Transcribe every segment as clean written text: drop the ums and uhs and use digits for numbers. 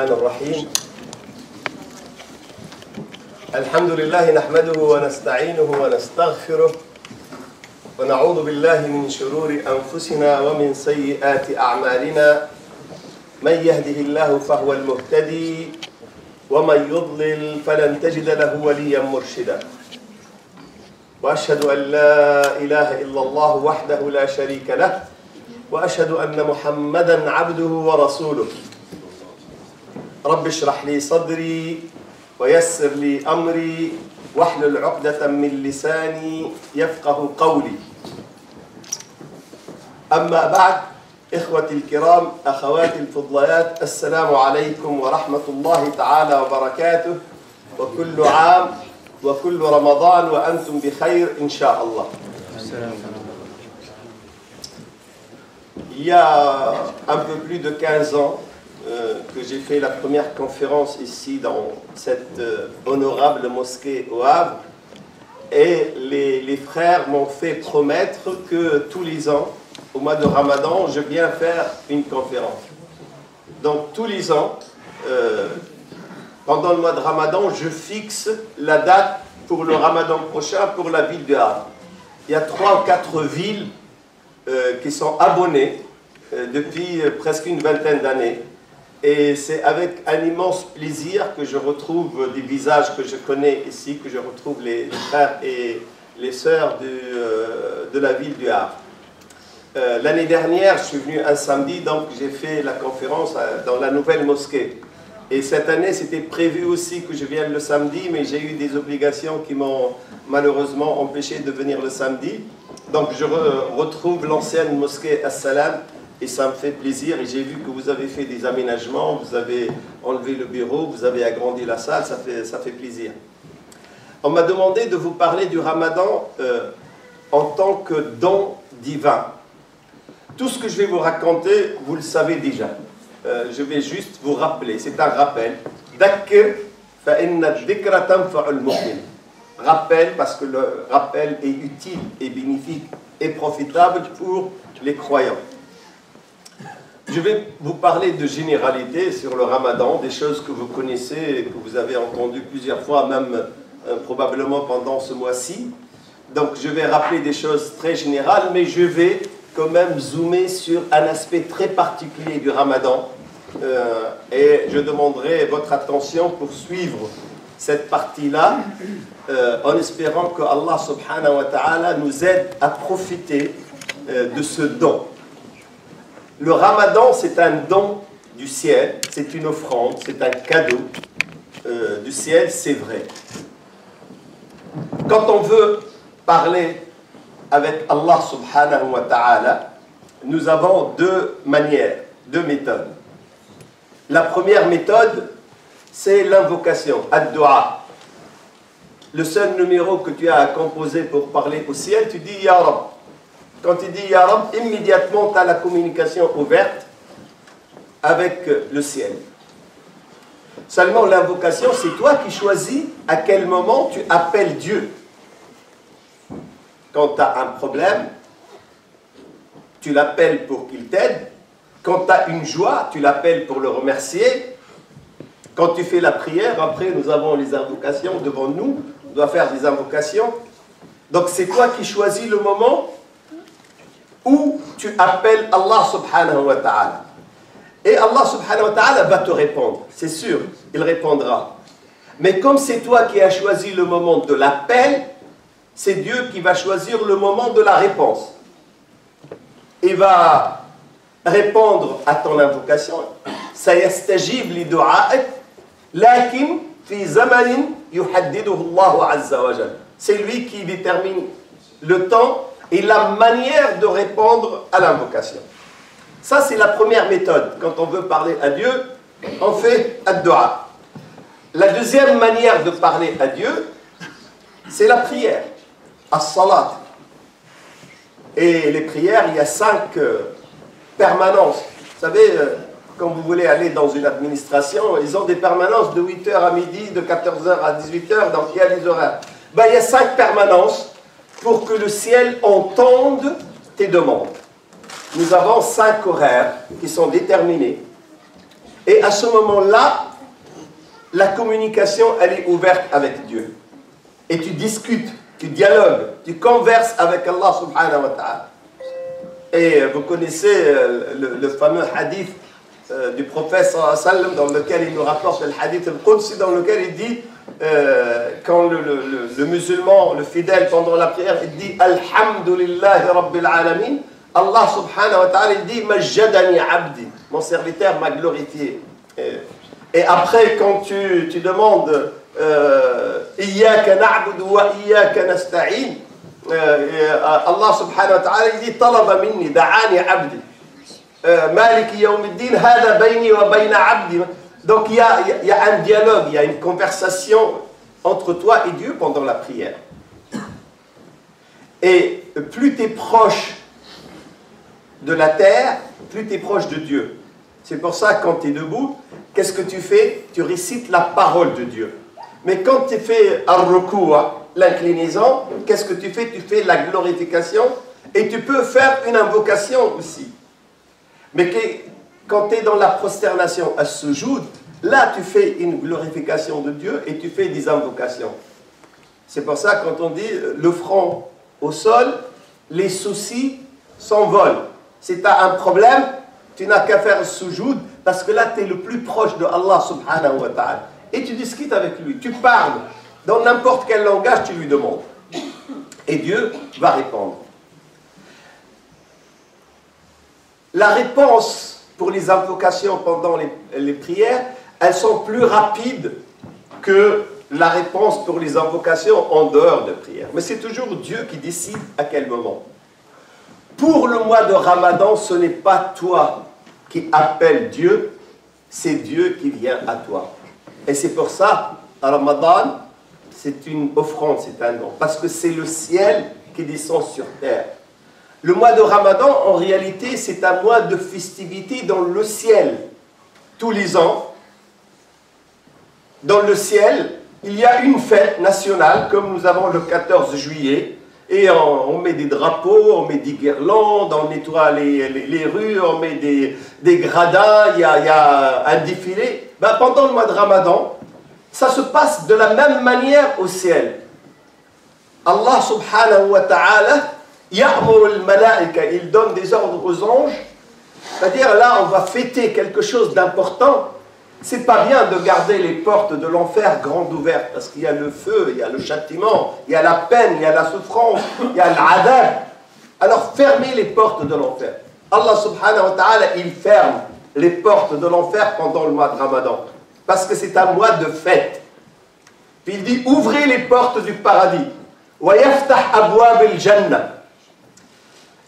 الرحمن الرحيم. الحمد لله نحمده ونستعينه ونستغفره ونعوذ بالله من شرور أنفسنا ومن سيئات أعمالنا. من يهده الله فهو المهتدي ومن يضلل فلن تجد له وليا مرشدا. وأشهد أن لا إله إلا الله وحده لا شريك له وأشهد أن محمدا عبده ورسوله. رب اشرح لي صدري ويسر لي أمري واحلل عقدة من لساني يفقه قولي. أما بعد، إخوتي الكرام، أخواتي الفضليات، السلام عليكم ورحمة الله تعالى وبركاته، وكل عام وكل رمضان وأنتم بخير إن شاء الله. Il y a un peu plus de 15 ans que j'ai fait la première conférence ici dans cette honorable mosquée au Havre, et les frères m'ont fait promettre que tous les ans, au mois de Ramadan, je viens faire une conférence. Donc tous les ans, pendant le mois de Ramadan, je fixe la date pour le Ramadan prochain pour la ville de Havre. Il y a 3 ou 4 villes qui sont abonnées depuis presque une vingtaine d'années. Et c'est avec un immense plaisir que je retrouve des visages que je connais ici, que je retrouve les frères et les sœurs de la ville du Havre. L'année dernière, je suis venu un samedi, donc j'ai fait la conférence dans la nouvelle mosquée. Et cette année, c'était prévu aussi que je vienne le samedi, mais j'ai eu des obligations qui m'ont malheureusement empêché de venir le samedi. Donc je retrouve l'ancienne mosquée As-Salam, et ça me fait plaisir. Et j'ai vu que vous avez fait des aménagements, vous avez enlevé le bureau, vous avez agrandi la salle, ça fait plaisir. On m'a demandé de vous parler du Ramadan en tant que don divin. Tout ce que je vais vous raconter, vous le savez déjà. Je vais juste vous rappeler, c'est un rappel. Dhakkir fa inna dhikra tanfa'ul mu'min. Rappel, parce que le rappel est utile et bénéfique et profitable pour les croyants. Je vais vous parler de généralités sur le Ramadan, des choses que vous connaissez, que vous avez entendues plusieurs fois, même probablement pendant ce mois-ci. Donc je vais rappeler des choses très générales, mais je vais quand même zoomer sur un aspect très particulier du Ramadan. Et je demanderai votre attention pour suivre cette partie-là, en espérant que Allah subhanahu wa ta'ala nous aide à profiter de ce don. Le Ramadan, c'est un don du ciel, c'est une offrande, c'est un cadeau du ciel, c'est vrai. Quand on veut parler avec Allah subhanahu wa ta'ala, nous avons 2 manières, 2 méthodes. La première méthode, c'est l'invocation, ad-dua. Le seul numéro que tu as à composer pour parler au ciel, tu dis Ya Rab. Quand tu dis Ya Rab, immédiatement tu as la communication ouverte avec le ciel. Seulement l'invocation, c'est toi qui choisis à quel moment tu appelles Dieu. Quand tu as un problème, tu l'appelles pour qu'il t'aide. Quand tu as une joie, tu l'appelles pour le remercier. Quand tu fais la prière, après nous avons les invocations devant nous, on doit faire des invocations. Donc c'est toi qui choisis le moment où tu appelles Allah subhanahu wa ta'ala. Et Allah subhanahu wa ta'ala va te répondre, c'est sûr, il répondra. Mais comme c'est toi qui as choisi le moment de l'appel, c'est Dieu qui va choisir le moment de la réponse. Il va répondre à ton invocation. Sayastajib li du'a'ik, lakin fi zamanin yuhaddiduhu Allah azza wa jalla. C'est lui qui détermine le temps et la manière de répondre à l'invocation. Ça, c'est la première méthode. Quand on veut parler à Dieu, on fait ad-du'a. La deuxième manière de parler à Dieu, c'est la prière, as-salat. Et les prières, il y a 5 permanences. Vous savez, quand vous voulez aller dans une administration, ils ont des permanences de 8h à midi, de 14h à 18h, donc il y a les horaires. Ben, il y a 5 permanences pour que le ciel entende tes demandes. Nous avons 5 horaires qui sont déterminés. Et à ce moment-là, la communication, elle est ouverte avec Dieu. Et tu discutes, tu dialogues, tu converses avec Allah subhanahu wa ta'ala. Et vous connaissez le fameux hadith du prophète sallallahu alayhi wa sallam, dans lequel il nous rapporte le hadith al-Qudsi, dans lequel il dit, quand le musulman, le fidèle, pendant la prière, il dit « Alhamdulillahi Rabbil Alamin », Allah subhanahu wa ta'ala, il dit « Majjadani abdi », mon serviteur m'a glorifié. Et après, quand tu demandes « Iyaka na'budu wa iyaka nasta'in », Allah subhanahu wa ta'ala, il dit « Talaba minni, da'ani abdi ». Maliki yawmiddin, hada bayni wa bayna abdi. Donc il y a un dialogue, il y a une conversation entre toi et Dieu pendant la prière. Et plus tu es proche de la terre, plus tu es proche de Dieu. C'est pour ça que quand tu es debout, qu'est-ce que tu fais? Tu récites la parole de Dieu. Mais quand tu fais ar-ruku'a, l'inclinaison, qu'est-ce que tu fais? Tu fais la glorification et tu peux faire une invocation aussi. Mais quand tu es dans la prosternation à sujoud, là tu fais une glorification de Dieu et tu fais des invocations. C'est pour ça que quand on dit le front au sol, les soucis s'envolent. Si tu as un problème, tu n'as qu'à faire sujoud parce que là tu es le plus proche de Allah subhanahu wa ta'ala. Et tu discutes avec lui, tu parles. Dans n'importe quel langage, tu lui demandes. Et Dieu va répondre. La réponse pour les invocations pendant les prières, elles sont plus rapides que la réponse pour les invocations en dehors de prière. Mais c'est toujours Dieu qui décide à quel moment. Pour le mois de Ramadan, ce n'est pas toi qui appelles Dieu, c'est Dieu qui vient à toi. Et c'est pour ça, Ramadan, c'est une offrande, c'est un don. Parce que c'est le ciel qui descend sur terre. Le mois de Ramadan, en réalité, c'est un mois de festivité dans le ciel. Tous les ans, dans le ciel, il y a une fête nationale, comme nous avons le 14 juillet, et on met des drapeaux, on met des guirlandes, on nettoie les rues, on met des gradins, il y a un défilé. Ben, pendant le mois de Ramadan, ça se passe de la même manière au ciel. Allah subhanahu wa ta'ala, Ya'mur al-malaika, il donne des ordres aux anges, c'est-à-dire là on va fêter quelque chose d'important. C'est pas bien de garder les portes de l'enfer grandes ouvertes, parce qu'il y a le feu, il y a le châtiment, il y a la peine, il y a la souffrance, il y a l'adab. Alors fermez les portes de l'enfer. Allah subhanahu wa ta'ala, il ferme les portes de l'enfer pendant le mois de Ramadan, parce que c'est un mois de fête. Puis il dit, ouvrez les portes du paradis. Wa yaftah abwab al-jannah.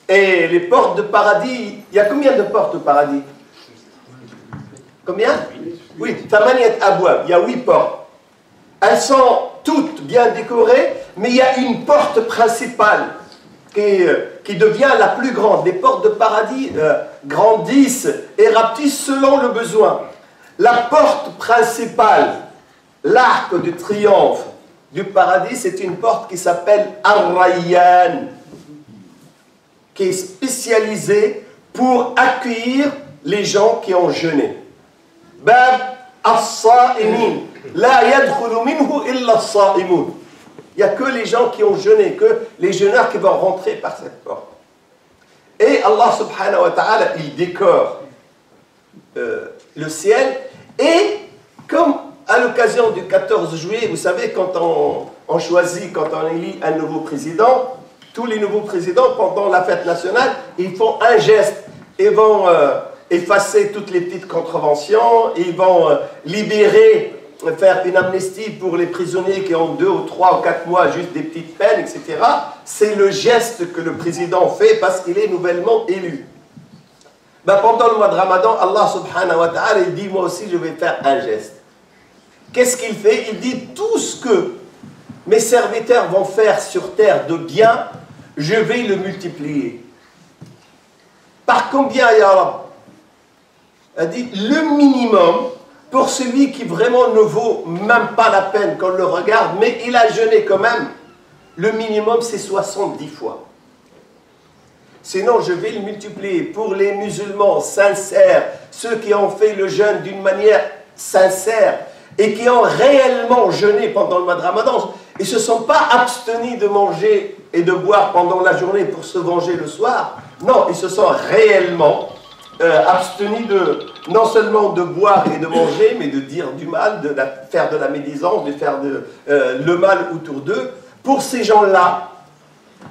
Et les portes de paradis, il y a combien de portes au paradis? Combien? Oui, Thamaniyat Abwab, il y a 8 portes. Elles sont toutes bien décorées, mais il y a une porte principale qui devient la plus grande. Les portes de paradis grandissent et rapetissent selon le besoin. La porte principale, l'arc de triomphe du paradis, c'est une porte qui s'appelle Ar-Rayyan, qui est spécialisée pour accueillir les gens qui ont jeûné. Bab as-sa'imin, la yadkhulu minhu illa as-sa'imun. Il n'y a que les gens qui ont jeûné, que les jeûneurs qui vont rentrer par cette porte. Et Allah subhanahu wa ta'ala, il décore le ciel. Et comme à l'occasion du 14 juillet, vous savez, quand on choisit, quand on élit un nouveau président, tous les nouveaux présidents, pendant la fête nationale, ils font un geste. Ils vont effacer toutes les petites contraventions, ils vont libérer, faire une amnistie pour les prisonniers qui ont 2 ou 3 ou 4 mois, juste des petites peines, etc. C'est le geste que le président fait parce qu'il est nouvellement élu. Ben, pendant le mois de Ramadan, Allah subhanahu wa ta'ala, il dit, moi aussi je vais faire un geste. Qu'est-ce qu'il fait? Il dit, tout ce que mes serviteurs vont faire sur terre de bien, je vais le multiplier. Par combien, ya Rab? Il dit, le minimum, pour celui qui vraiment ne vaut même pas la peine qu'on le regarde, mais il a jeûné quand même, le minimum c'est 70 fois. Sinon, je vais le multiplier pour les musulmans sincères, ceux qui ont fait le jeûne d'une manière sincère et qui ont réellement jeûné pendant le mois de Ramadan et ne se sont pas abstenus de manger et de boire pendant la journée pour se venger le soir. Non, ils se sont réellement abstenus non seulement de boire et de manger, mais de dire du mal, de faire de la médisance, de faire le mal autour d'eux. Pour ces gens-là,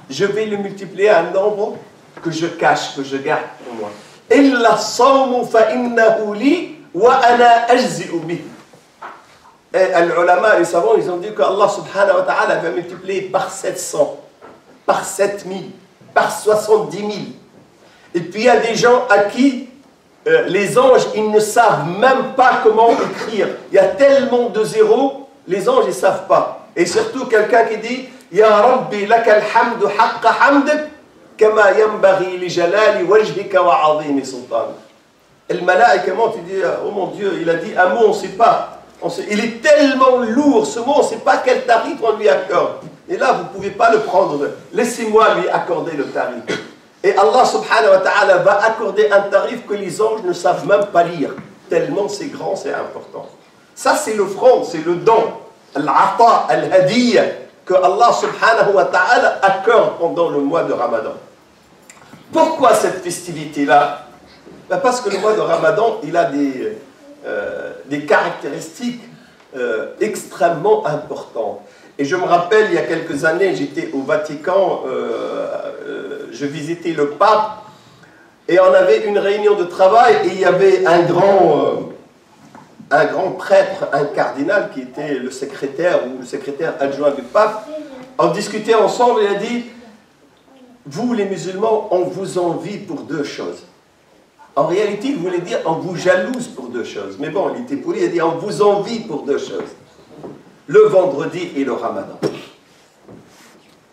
je vais le multiplier à un nombre que je cache, que je garde pour moi. Illa sawmu fa innahu li wa ana ajzi'u bih. Et les ulama, les savants, ils ont dit qu'Allah subhanahu wa ta'ala va multiplier par 700, par 7000, par 70 000. Et puis il y a des gens à qui les anges, ils ne savent même pas comment écrire. Il y a tellement de zéros, les anges, ils ne savent pas. Et surtout quelqu'un qui dit Ya Rabbi lakal hamdu haqqa hamdik kama yanbaghi li jalali wajhika wa azimi sultanik. Et le malaïka, tu dis, oh mon Dieu, il a dit un mot, on ne sait pas. Il est tellement lourd, ce mot, on ne sait pas quel tarif on lui accorde. Et là, vous ne pouvez pas le prendre. Laissez-moi lui accorder le tarif. Et Allah subhanahu wa ta'ala va accorder un tarif que les anges ne savent même pas lire. Tellement c'est grand, c'est important. Ça, c'est l'offrande, c'est le don. Al-ata, al-hadiyya, que Allah subhanahu wa ta'ala accorde pendant le mois de Ramadan. Pourquoi cette festivité-là? Parce que le mois de Ramadan, il a des caractéristiques extrêmement importantes. Et je me rappelle, il y a quelques années, j'étais au Vatican, je visitais le pape, et on avait une réunion de travail, et il y avait un grand prêtre, un cardinal, qui était le secrétaire ou le secrétaire adjoint du pape. On discutait ensemble, et il a dit, vous les musulmans, on vous envie pour deux choses. En réalité, il voulait dire, on vous jalouse pour deux choses. Mais bon, il était poli, il a dit, on vous envie pour deux choses. Le vendredi et le Ramadan.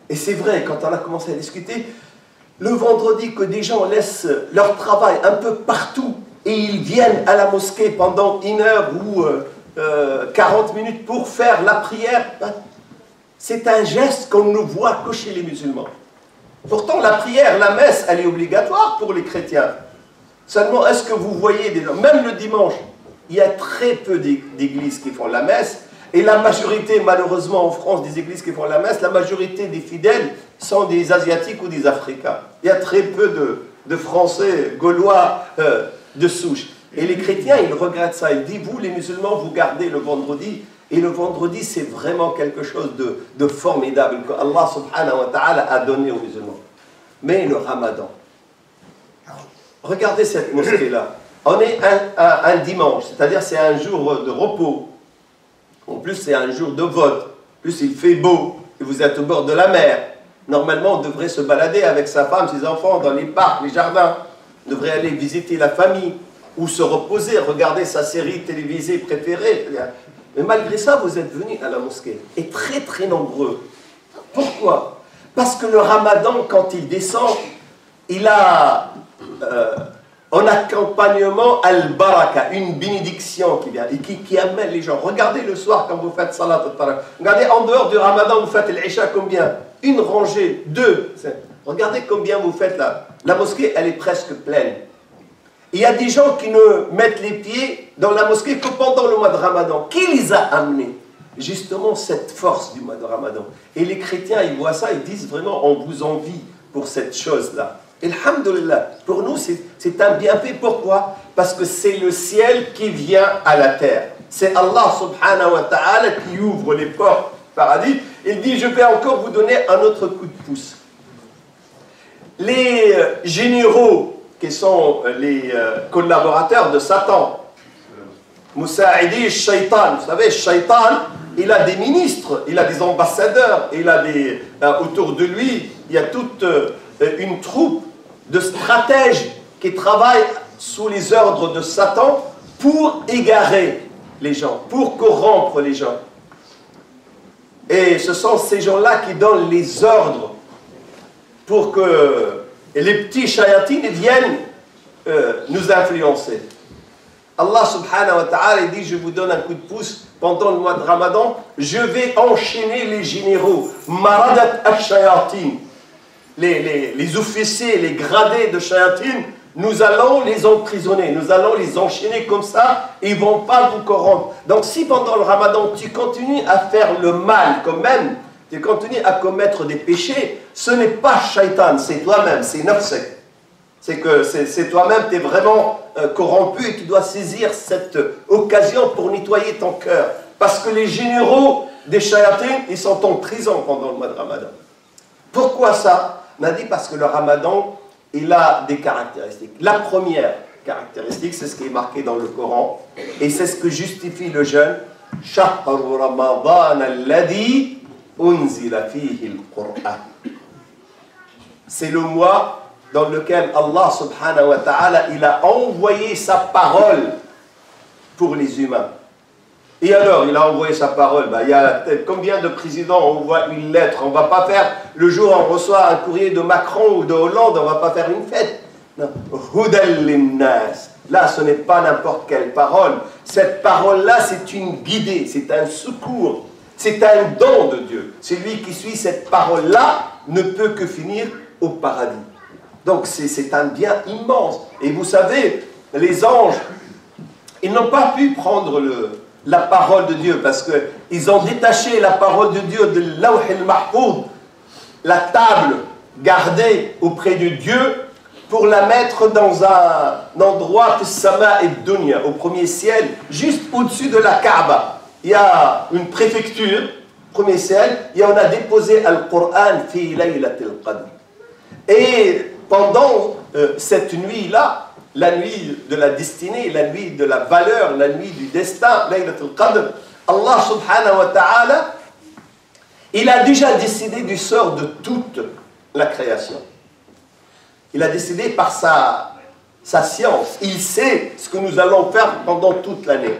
Et c'est vrai, quand on a commencé à discuter, le vendredi que des gens laissent leur travail un peu partout et ils viennent à la mosquée pendant 1 heure ou 40 minutes pour faire la prière, c'est un geste qu'on ne voit que chez les musulmans. Pourtant, la prière, la messe, elle est obligatoire pour les chrétiens. Seulement, est-ce que vous voyez des gens, même le dimanche, il y a très peu d'églises qui font la messe, et la majorité, malheureusement, en France, des églises qui font la messe, la majorité des fidèles sont des Asiatiques ou des Africains. Il y a très peu de Français, Gaulois de souche. Et les chrétiens, ils regrettent ça. Ils disent, vous, les musulmans, vous gardez le vendredi. Et le vendredi, c'est vraiment quelque chose de formidable que Allah subhanahu wa ta'ala a donné aux musulmans. Mais le Ramadan, regardez cette mosquée-là. On est un dimanche, c'est-à-dire c'est un jour de repos. En plus, c'est un jour de vote. En plus, il fait beau et vous êtes au bord de la mer. Normalement, on devrait se balader avec sa femme, ses enfants dans les parcs, les jardins. On devrait aller visiter la famille ou se reposer, regarder sa série télévisée préférée. Mais malgré ça, vous êtes venus à la mosquée. Et très, très nombreux. Pourquoi? Parce que le Ramadan, quand il descend, il a en accompagnement al-baraka, une bénédiction qui vient et qui amène les gens. Regardez le soir quand vous faites salat al-tarawih. Regardez en dehors du Ramadan, vous faites l'Isha combien? Une rangée, deux. Regardez combien vous faites là. La mosquée, elle est presque pleine. Il y a des gens qui ne mettent les pieds dans la mosquée que pendant le mois de Ramadan. Qui les a amenés? Justement cette force du mois de Ramadan. Et les chrétiens, ils voient ça, ils disent vraiment, on vous envie pour cette chose-là. Et alhamdoulilah, pour nous, c'est un bienfait. Pourquoi? Parce que c'est le ciel qui vient à la terre. C'est Allah subhanahu wa ta'ala qui ouvre les portes du paradis. Il dit, je vais encore vous donner un autre coup de pouce. Les généraux qui sont les collaborateurs de Satan, Moussaïdi, Shaitan, vous savez, Shaitan, il a des ministres, il a des ambassadeurs, il a autour de lui, il y a toute une troupe de stratèges qui travaillent sous les ordres de Satan pour égarer les gens, pour corrompre les gens. Et ce sont ces gens-là qui donnent les ordres pour que les petits shayatines viennent nous influencer. Allah subhanahu wa ta'ala dit, je vous donne un coup de pouce pendant le mois de Ramadan, je vais enchaîner les généraux, maradat al-shayatin. les officiers, les gradés de shayatin, nous allons les emprisonner, nous allons les enchaîner comme ça, ils ne vont pas vous corrompre. Donc si pendant le ramadan, tu continues à faire le mal quand même, tu continues à commettre des péchés, ce n'est pas shaitan, c'est toi-même, c'est nafsek. C'est que c'est toi-même, tu es vraiment corrompu et tu dois saisir cette occasion pour nettoyer ton cœur. Parce que les généraux des shayatins, ils sont en prison pendant le mois de ramadan. Pourquoi ça? On a dit parce que le ramadan, il a des caractéristiques. La première caractéristique, c'est ce qui est marqué dans le Coran, et c'est ce que justifie le jeûne. Shahr Ramadan alladhi unzila fihi al-Qur'an. C'est le mois dans lequel Allah subhanahu wa ta'ala, il a envoyé sa parole pour les humains. Et alors, il a envoyé sa parole. Il y a combien de présidents envoient une lettre? On ne va pas faire, le jour où on reçoit un courrier de Macron ou de Hollande, on ne va pas faire une fête. Non. Hudal linnas. Là, ce n'est pas n'importe quelle parole. Cette parole-là, c'est une guidée, c'est un secours, c'est un don de Dieu. Celui qui suit cette parole-là ne peut que finir au paradis. Donc, c'est un bien immense. Et vous savez, les anges, ils n'ont pas pu prendre la parole de Dieu, parce qu'ils ont détaché la parole de Dieu de l'Awh al-Mahfouz, la table gardée auprès de Dieu, pour la mettre dans un endroit, Sama et Dunya, au premier ciel, juste au-dessus de la Kaaba. Il y a une préfecture, premier ciel, et on a déposé Al-Qur'an fi laylatil qadr. Et pendant cette nuit-là, la nuit de la destinée, la nuit de la valeur, la nuit du destin, Laylatul Qadr, Allah subhanahu wa ta'ala, il a déjà décidé du sort de toute la création. Il a décidé par sa science. Il sait ce que nous allons faire pendant toute l'année.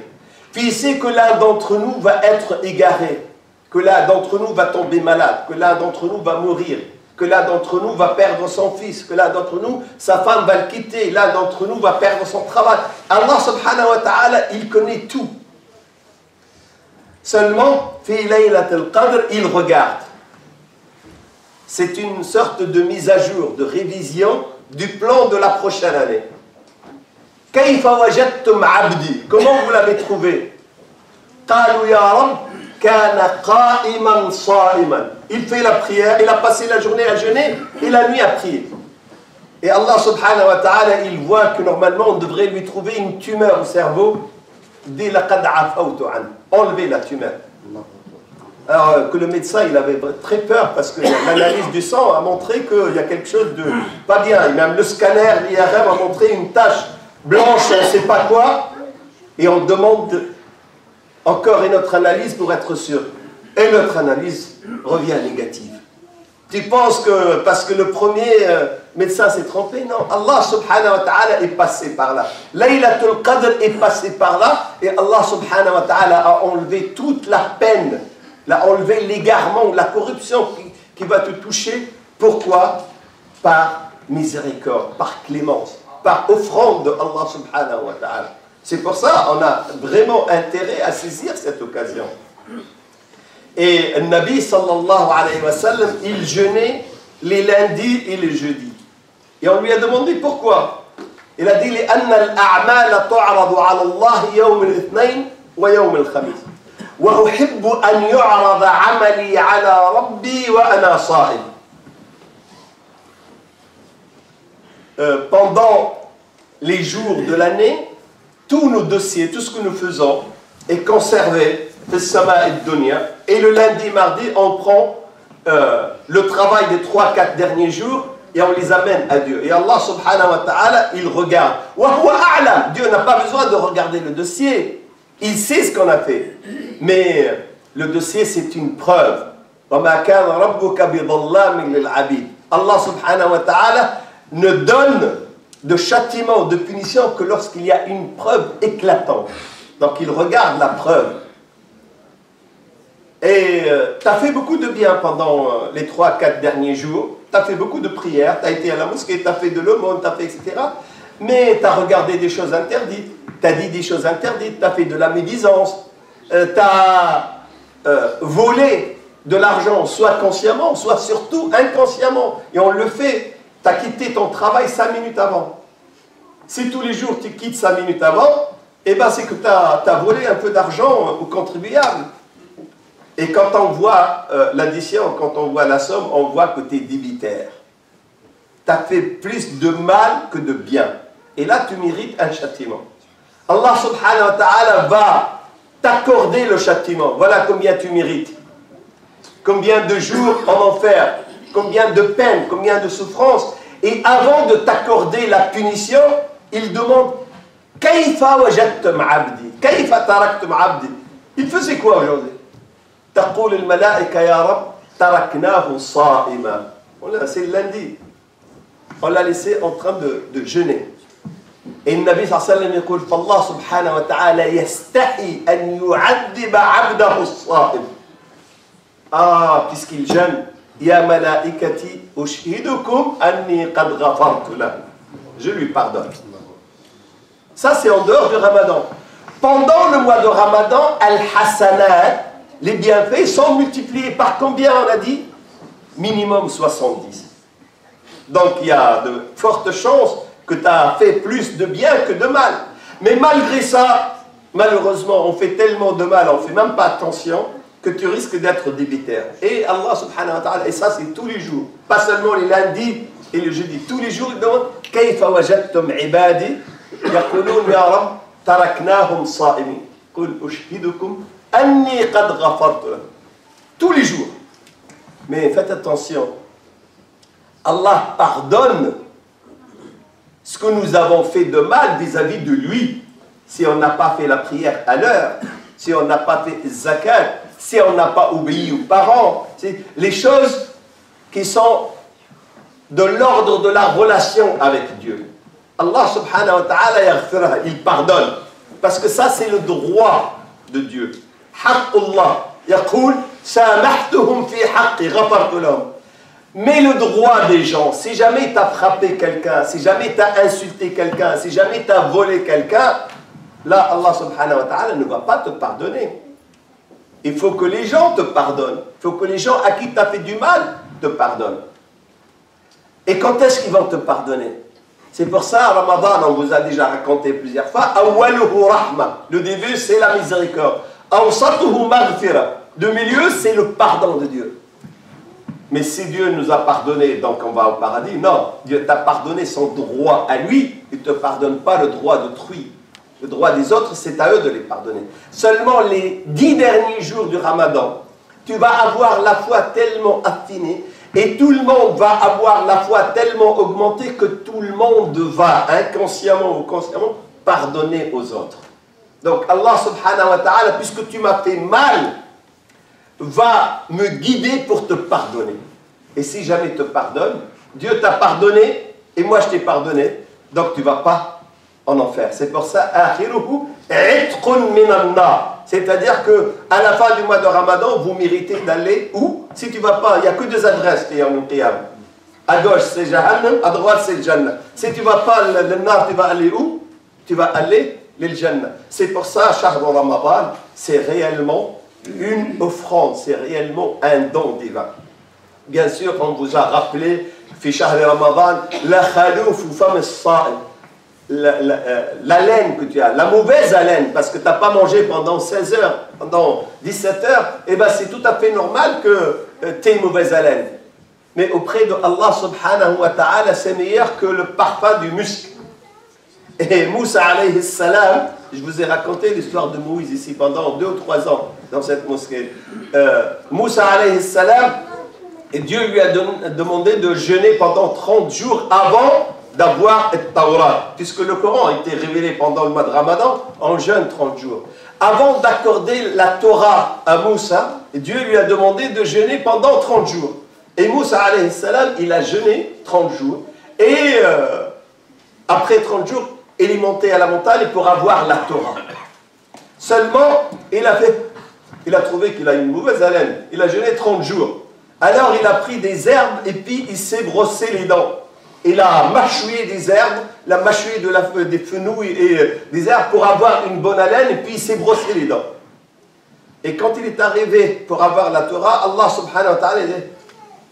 Puis il sait que l'un d'entre nous va être égaré, que l'un d'entre nous va tomber malade, que l'un d'entre nous va mourir, que l'un d'entre nous va perdre son fils, que l'un d'entre nous, sa femme va le quitter, l'un d'entre nous va perdre son travail. Allah subhanahu wa ta'ala, il connaît tout. Seulement, fi laylatul qadr, il regarde. C'est une sorte de mise à jour, de révision du plan de la prochaine année. Kayfa wajadtum abdi? Comment vous l'avez trouvé? Qalu ya Rabb, kana qa'iman sa'iman. Il fait la prière, il a passé la journée à jeûner et la nuit à prier. Et Allah subhanahu wa ta'ala, il voit que normalement on devrait lui trouver une tumeur au cerveau. Dit laqad afawtu an. Enlever la tumeur. Alors que le médecin, il avait très peur parce que l'analyse du sang a montré qu'il y a quelque chose de pas bien. Et même le scanner, l'IRM a montré une tache blanche, on ne sait pas quoi. Et on demande encore une autre analyse pour être sûr. Et notre analyse revient négative. Tu penses que parce que le premier médecin s'est trompé? Non, Allah subhanahu wa ta'ala est passé par là. Laylatul Qadr est passé par là et Allah subhanahu wa ta'ala a enlevé toute la peine, a enlevé l'égarement, la corruption qui va te toucher. Pourquoi? Par miséricorde, par clémence, par offrande de Allah subhanahu wa ta'ala. C'est pour ça qu'on a vraiment intérêt à saisir cette occasion. Et le Nabi sallallahu alayhi wa sallam, il jeûnait les lundis et les jeudis. Et on lui a demandé pourquoi. Il a dit لأن الأعمال تعرض على الله يوم الاثنين ويوم الخميس وأحب أن يعرض عملي على ربي وأنا صائم. Pendant les jours de l'année, tous nos dossiers, tout ce que nous faisons est conservé. Et le lundi, mardi, on prend le travail des 3-4 derniers jours et on les amène à Dieu. Et Allah subhanahu wa ta'ala, il regarde. Dieu n'a pas besoin de regarder le dossier. Il sait ce qu'on a fait. Mais le dossier, c'est une preuve. Allah subhanahu wa ta'ala ne donne de châtiment, de punition que lorsqu'il y a une preuve éclatante. Donc il regarde la preuve. Et tu as fait beaucoup de bien pendant les 3-4 derniers jours. Tu as fait beaucoup de prières, tu as été à la mosquée, tu as fait de l'aumône, tu as fait etc. Mais tu as regardé des choses interdites, tu as dit des choses interdites, tu as fait de la médisance, tu as volé de l'argent, soit consciemment, soit surtout inconsciemment. Et on le fait. Tu as quitté ton travail 5 minutes avant. Si tous les jours tu quittes 5 minutes avant, eh ben c'est que tu as volé un peu d'argent au contribuable. Et quand on voit l'addition, quand on voit la somme, on voit que tu es débitaire. Tu as fait plus de mal que de bien. Et là, tu mérites un châtiment. Allah subhanahu wa ta'ala va t'accorder le châtiment. Voilà combien tu mérites. Combien de jours en enfer, combien de peines, combien de souffrances. Et avant de t'accorder la punition, il demande « Kayfa wajadtum abdi » « Kayfa taraktum abdi » Il faisait quoi aujourd'hui? « Taqul al-malaika ya Rab, taraknahu sa'ima » C'est le lundi. On l'a laissé en train de jeûner. Et le Nabi sallallahu alayhi wa sallam dit فالله سبحانه وتعالى يستحي أن يعذب عبده الصائم. Ah, puisqu'il jeûne, Ya malaikati ushhidukum anni qad ghafartu lahu. Je lui pardonne. Ça, c'est en dehors du Ramadan. Pendant le mois de Ramadan, al-hasanat, les bienfaits sont multipliés par combien on a dit? Minimum 70. Donc il y a de fortes chances que tu as fait plus de bien que de mal. Mais malgré ça, malheureusement, on fait tellement de mal, on ne fait même pas attention, que tu risques d'être débitaire. Et Allah subhanahu wa ta'ala, et ça c'est tous les jours, pas seulement les lundis et le jeudi, tous les jours il demande « Kayfa wajadtum ibadi » yaqulun ya Rab taraknahum sa'imin qul ushhidukum anni qad ghafartu lahum. Tous les jours. Mais faites attention, Allah pardonne ce que nous avons fait de mal vis-à-vis de lui. Si on n'a pas fait la prière à l'heure, si on n'a pas fait zakat, si on n'a pas obéi aux parents, les choses qui sont de l'ordre de la relation avec Dieu. Allah subhanahu wa ta'ala yaghfirha, il pardonne. Parce que ça c'est le droit de Dieu. Haqqullah, yaqul, samahtuhum fi haqqi, ghafartu lahum. Mais le droit des gens, si jamais tu as frappé quelqu'un, si jamais tu as insulté quelqu'un, si jamais tu as volé quelqu'un, là Allah subhanahu wa ta'ala ne va pas te pardonner. Il faut que les gens te pardonnent. Il faut que les gens à qui tu as fait du mal te pardonnent. Et quand est-ce qu'ils vont te pardonner? C'est pour ça, Ramadan, on vous a déjà raconté plusieurs fois, Awwaluhu rahma. Le début, c'est la miséricorde. Awsatuhu maghfira. Le milieu, c'est le pardon de Dieu. Mais si Dieu nous a pardonné, donc on va au paradis. Non, Dieu t'a pardonné son droit à lui. Il ne te pardonne pas le droit d'autrui. Le droit des autres, c'est à eux de les pardonner. Seulement les 10 derniers jours du Ramadan, tu vas avoir la foi tellement affinée et tout le monde va avoir la foi tellement augmentée que tout le monde va, inconsciemment ou consciemment, pardonner aux autres. Donc Allah subhanahu wa ta'ala, puisque tu m'as fait mal, va me guider pour te pardonner. Et si jamais te pardonne, Dieu t'a pardonné et moi je t'ai pardonné, donc tu ne vas pas en enfer. C'est pour ça, c'est-à-dire qu'à la fin du mois de Ramadan, vous méritez d'aller où? Si tu ne vas pas, il n'y a que 2 adresses qui ont une qiyam. À gauche c'est Jahannam, à droite c'est le Jannah. Si tu ne vas pas le Nar, tu vas aller où? Tu vas aller le Jannah. C'est pour ça, Shahr Ramadan, c'est réellement une offrande, c'est réellement un don divin. Bien sûr, on vous a rappelé, fi Shahr Ramadan, la khalouf ou fam as-sa'im. La laine que tu as, la mauvaise haleine, parce que tu n'as pas mangé pendant 16 heures, pendant 17 heures, et bien c'est tout à fait normal que tu aies une mauvaise haleine. Mais auprès de Allah subhanahu wa ta'ala, c'est meilleur que le parfum du musc. Et Moussa alayhi salam, je vous ai raconté l'histoire de Moïse ici pendant 2 ou 3 ans dans cette mosquée. Moussa alayhi salam, et Dieu lui a demandé de jeûner pendant 30 jours avant d'avoir le Taurat, puisque le Coran a été révélé pendant le mois de Ramadan, on jeûne 30 jours. Avant d'accorder la Torah à Moussa, Dieu lui a demandé de jeûner pendant 30 jours. Et Moussa alayhi salam, il a jeûné 30 jours. Et après 30 jours, il est monté à la montagne pour avoir la Torah. Seulement, il a trouvé qu'il a une mauvaise haleine. Il a jeûné 30 jours. Alors il a pris des herbes et puis il s'est brossé les dents. Il a mâchouillé des herbes, il a mâchouillé des fenouilles et des herbes pour avoir une bonne haleine et puis il s'est brossé les dents. Et quand il est arrivé pour avoir la Torah, Allah subhanahu wa ta'ala dit,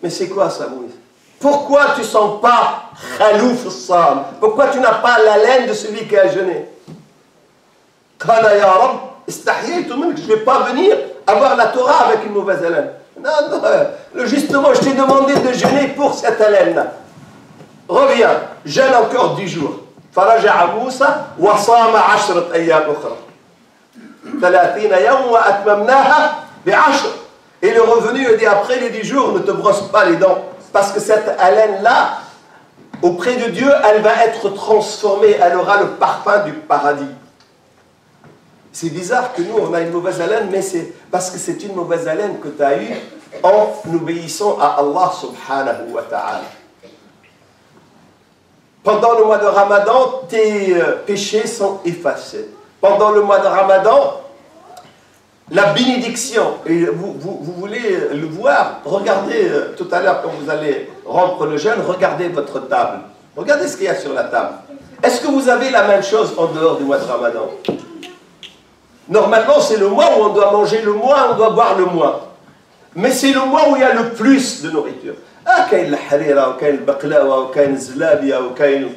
mais c'est quoi ça, Moïse? Pourquoi tu ne sens pas khalouf as-sam? Pourquoi tu n'as pas la laine de celui qui a jeûné? Qala ya Rabb, istahyaytu mink, je ne vais pas venir avoir la Torah avec une mauvaise haleine. Non, non, justement, je t'ai demandé de jeûner pour cette haleine-là. Reviens, jeûne encore 10 jours. Faraja'a Moussa wa sama 10 ayyam ukhra. 30 yawm wa atmamnaha bi 10. Et le revenu, il dit, après les 10 jours, ne te brosse pas les dents. Parce que cette haleine-là, auprès de Dieu, elle va être transformée. Elle aura le parfum du paradis. C'est bizarre que nous, on a une mauvaise haleine, mais c'est parce que c'est une mauvaise haleine que tu as eue en obéissant à Allah subhanahu wa ta'ala. Pendant le mois de Ramadan, tes péchés sont effacés. Pendant le mois de Ramadan, la bénédiction, et vous voulez le voir, regardez tout à l'heure quand vous allez rompre le jeûne, regardez votre table. Regardez ce qu'il y a sur la table. Est-ce que vous avez la même chose en dehors du mois de Ramadan? Normalement, c'est le mois où on doit manger le moins, on doit boire le moins. Mais c'est le mois où il y a le plus de nourriture. كاين الحريره وكاين البقلاوه وكاين الزلابيه وكاين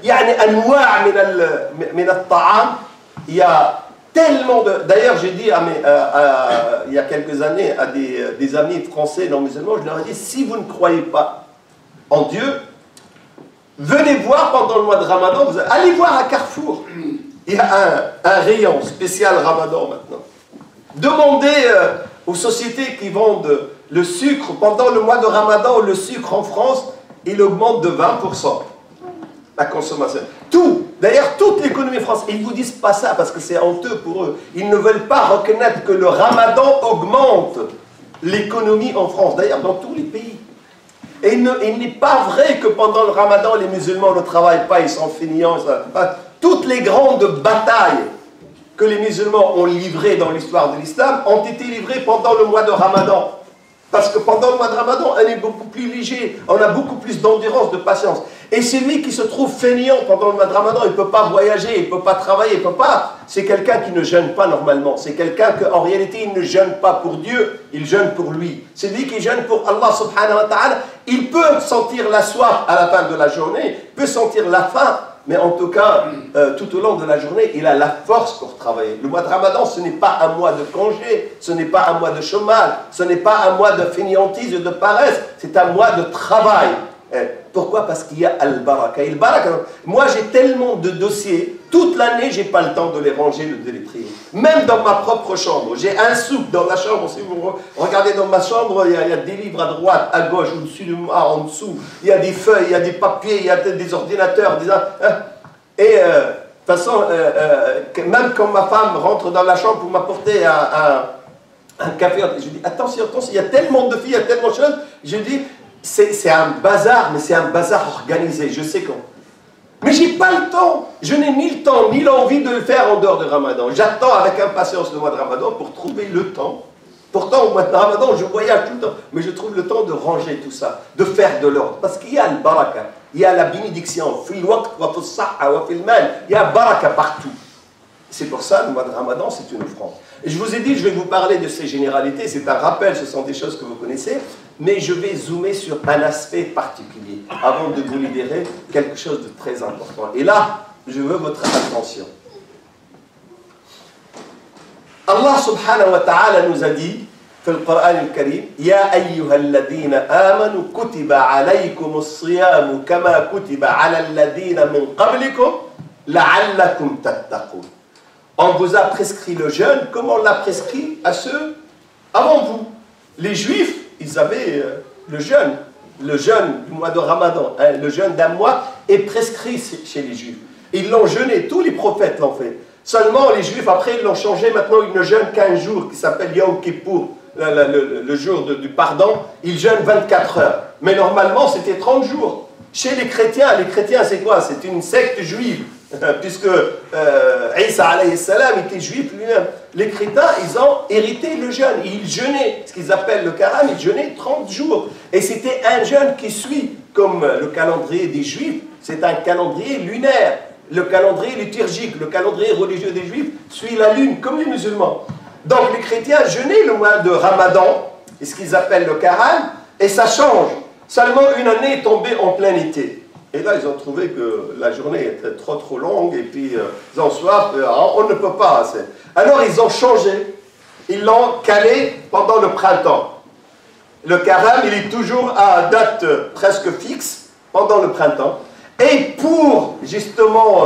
يعني انواع من الطعام. Il y a tellement de... D'ailleurs, j'ai dit il y a quelques années à des amis français non musulmans, je leur ai dit, si vous ne croyez pas en Dieu, venez voir pendant le mois de Ramadan, allez voir à Carrefour. Il y a un rayon spécial Ramadan maintenant. Demandez aux sociétés qui vendent le sucre, pendant le mois de Ramadan, le sucre en France, il augmente de 20%. La consommation. Tout, d'ailleurs, toute l'économie française, ils ne vous disent pas ça parce que c'est honteux pour eux. Ils ne veulent pas reconnaître que le Ramadan augmente l'économie en France, d'ailleurs dans tous les pays. Et il n'est pas vrai que pendant le Ramadan, les musulmans ne travaillent pas, ils sont feignants. Toutes les grandes batailles que les musulmans ont livrées dans l'histoire de l'islam ont été livrées pendant le mois de Ramadan. Parce que pendant le mois de Ramadan, on est beaucoup plus léger, on a beaucoup plus d'endurance, de patience. Et celui qui se trouve fainéant pendant le mois de Ramadan, il ne peut pas voyager, il ne peut pas travailler, il ne peut pas. C'est quelqu'un qui ne jeûne pas normalement. C'est quelqu'un qu'en réalité, il ne jeûne pas pour Dieu, il jeûne pour lui. Celui qui jeûne pour Allah subhanahu wa ta'ala, il peut sentir la soif à la fin de la journée, peut sentir la faim, mais en tout cas, tout au long de la journée, il a la force pour travailler. Le mois de Ramadan, ce n'est pas un mois de congé, ce n'est pas un mois de chômage, ce n'est pas un mois de fainéantise ou de paresse, c'est un mois de travail. Pourquoi? Parce qu'il y a al-baraka. Moi, j'ai tellement de dossiers, toute l'année, je n'ai pas le temps de les ranger, de les trier. Même dans ma propre chambre, j'ai un souk dans la chambre. Si vous regardez dans ma chambre, il y a des livres à droite, à gauche, au-dessus de moi, en dessous. Il y a des feuilles, il y a des papiers, il y a des ordinateurs. Et de toute façon, même quand ma femme rentre dans la chambre pour m'apporter un café, je dis attention, attention, il y a tellement de filles, il y a tellement de choses. Je dis, c'est un bazar, mais c'est un bazar organisé, je sais quand. Mais j'ai pas le temps, je n'ai ni le temps, ni l'envie de le faire en dehors de Ramadan. J'attends avec impatience le mois de Ramadan pour trouver le temps. Pourtant, au mois de Ramadan, je voyage tout le temps, mais je trouve le temps de ranger tout ça, de faire de l'ordre. Parce qu'il y a le baraka, il y a la bénédiction, il y a baraka partout. C'est pour ça, le mois de Ramadan, c'est une offrande. Et je vous ai dit, je vais vous parler de ces généralités, c'est un rappel, ce sont des choses que vous connaissez, mais je vais zoomer sur un aspect particulier, avant de vous libérer quelque chose de très important. Et là, je veux votre attention. Allah subhanahu wa ta'ala nous a dit, dans le Coran al-Karim, Ya ayyuhalladhina amanu kutiba alaykum as-siyamu kama kutiba ala alladhina min qablikum la'allakum tattaqun. On vous a prescrit le jeûne comme on l'a prescrit à ceux avant vous. Les Juifs, ils avaient le jeûne du mois de Ramadan, hein, le jeûne d'un mois est prescrit chez les Juifs. Ils l'ont jeûné, tous les prophètes l'ont fait. Seulement les Juifs, après, ils l'ont changé, maintenant ils ne jeûnent qu'un jour qui s'appelle Yom Kippour, le jour du pardon. Ils jeûnent 24 heures. Mais normalement, c'était 30 jours. Chez les chrétiens c'est quoi? C'est une secte juive. Puisque Isa alayhi salam était juif lui-même. Les chrétiens, ils ont hérité le jeûne. Ils jeûnaient, ce qu'ils appellent le karam, ils jeûnaient 30 jours. Et c'était un jeûne qui suit, comme le calendrier des juifs, c'est un calendrier lunaire. Le calendrier liturgique, le calendrier religieux des juifs suit la lune, comme les musulmans. Donc les chrétiens jeûnaient le mois de Ramadan, et ce qu'ils appellent le Karam, et ça change. Seulement une année est tombée en plein été. Et là, ils ont trouvé que la journée était trop longue, et puis ils ont soif, on ne peut pas. Alors ils ont changé. Ils l'ont calé pendant le printemps. Le Karam, il est toujours à date presque fixe, pendant le printemps. Et pour justement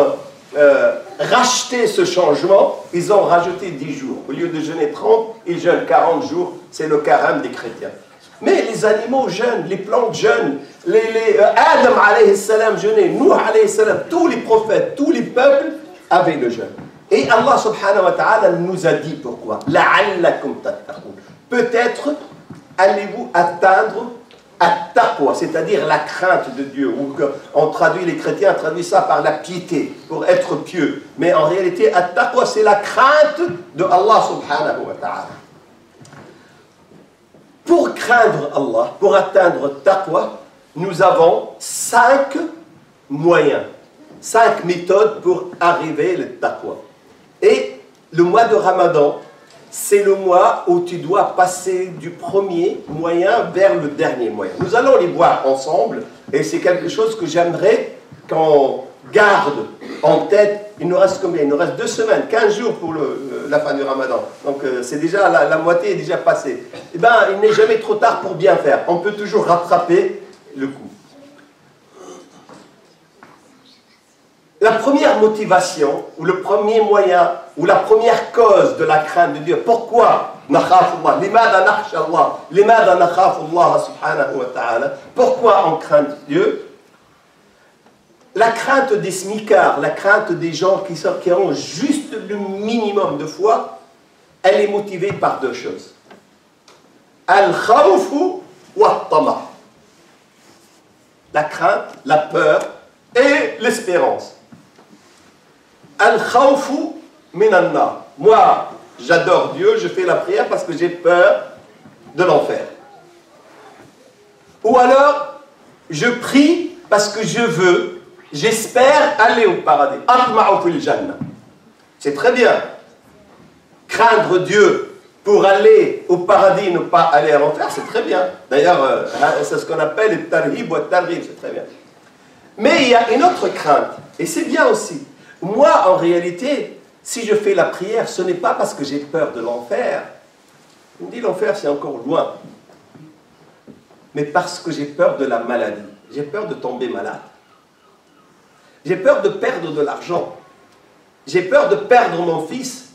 racheter ce changement, ils ont rajouté 10 jours. Au lieu de jeûner 30, ils jeûnent 40 jours. C'est le Karam des chrétiens. Mais les animaux jeûnent, les plantes jeûnent, Adam alayhi salam jeûnait, Nuh alayhi salam, tous les prophètes, tous les peuples avaient le jeûne. Et Allah subhanahu wa ta'ala nous a dit pourquoi. La'allakum tattaqun. Peut-être allez-vous atteindre at-taqwa, c'est-à-dire la crainte de Dieu. On traduit, les chrétiens traduisent ça par la piété, pour être pieux. Mais en réalité, at-taqwa, c'est la crainte de Allah subhanahu wa ta'ala. Pour craindre Allah, pour atteindre taqwa, nous avons 5 moyens, 5 méthodes pour arriver au taqwa. Et le mois de Ramadan, c'est le mois où tu dois passer du premier moyen vers le dernier moyen. Nous allons les voir ensemble, et c'est quelque chose que j'aimerais qu'on garde en tête. Il nous reste combien? Il nous reste 2 semaines, 15 jours pour la fin du Ramadan. Donc c'est déjà, la moitié est déjà passée. Eh bien, il n'est jamais trop tard pour bien faire. On peut toujours rattraper le coup. La première motivation, ou le premier moyen, ou la première cause de la crainte de Dieu, pourquoi pourquoi on craint Dieu? La crainte des smicards, la crainte des gens qui ont juste le minimum de foi, elle est motivée par 2 choses. Al-khawfu wa-tama. La crainte, la peur et l'espérance. Al-khawfu minanna. Moi, j'adore Dieu, je fais la prière parce que j'ai peur de l'enfer. Ou alors, je prie parce que je veux, j'espère aller au paradis. Atma'u fil jannah. C'est très bien. Craindre Dieu pour aller au paradis, ne pas aller à l'enfer, c'est très bien. D'ailleurs, c'est ce qu'on appelle le tarhib ou le tarhib, c'est très bien. Mais il y a une autre crainte, et c'est bien aussi. Moi, en réalité, si je fais la prière, ce n'est pas parce que j'ai peur de l'enfer. On me dit l'enfer, c'est encore loin. Mais parce que j'ai peur de la maladie. J'ai peur de tomber malade. J'ai peur de perdre de l'argent. J'ai peur de perdre mon fils.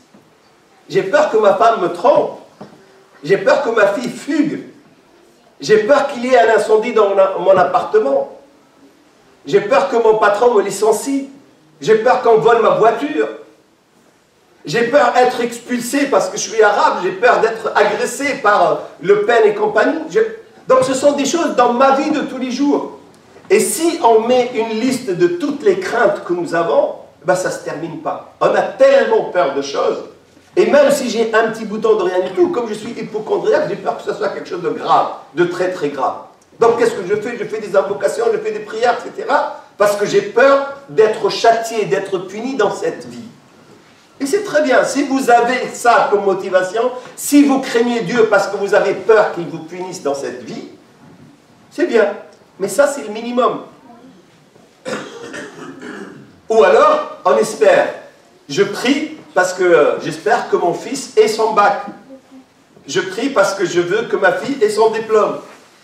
J'ai peur que ma femme me trompe. J'ai peur que ma fille fugue. J'ai peur qu'il y ait un incendie dans mon appartement. J'ai peur que mon patron me licencie. J'ai peur qu'on vole ma voiture. J'ai peur d'être expulsé parce que je suis arabe. J'ai peur d'être agressé par Le Pen et compagnie. Donc ce sont des choses dans ma vie de tous les jours. Et si on met une liste de toutes les craintes que nous avons, ben ça ne se termine pas. On a tellement peur de choses. Et même si j'ai un petit bouton de rien du tout, comme je suis hypochondriaque, j'ai peur que ce soit quelque chose de grave, de très très grave. Donc qu'est-ce que je fais? Je fais des invocations, je fais des prières, etc. Parce que j'ai peur d'être châtié, d'être puni dans cette vie. Et c'est très bien, si vous avez ça comme motivation, si vous craignez Dieu parce que vous avez peur qu'il vous punisse dans cette vie, c'est bien. Mais ça, c'est le minimum. Ou alors, on espère. Je prie parce que j'espère que mon fils ait son bac. Je prie parce que je veux que ma fille ait son diplôme.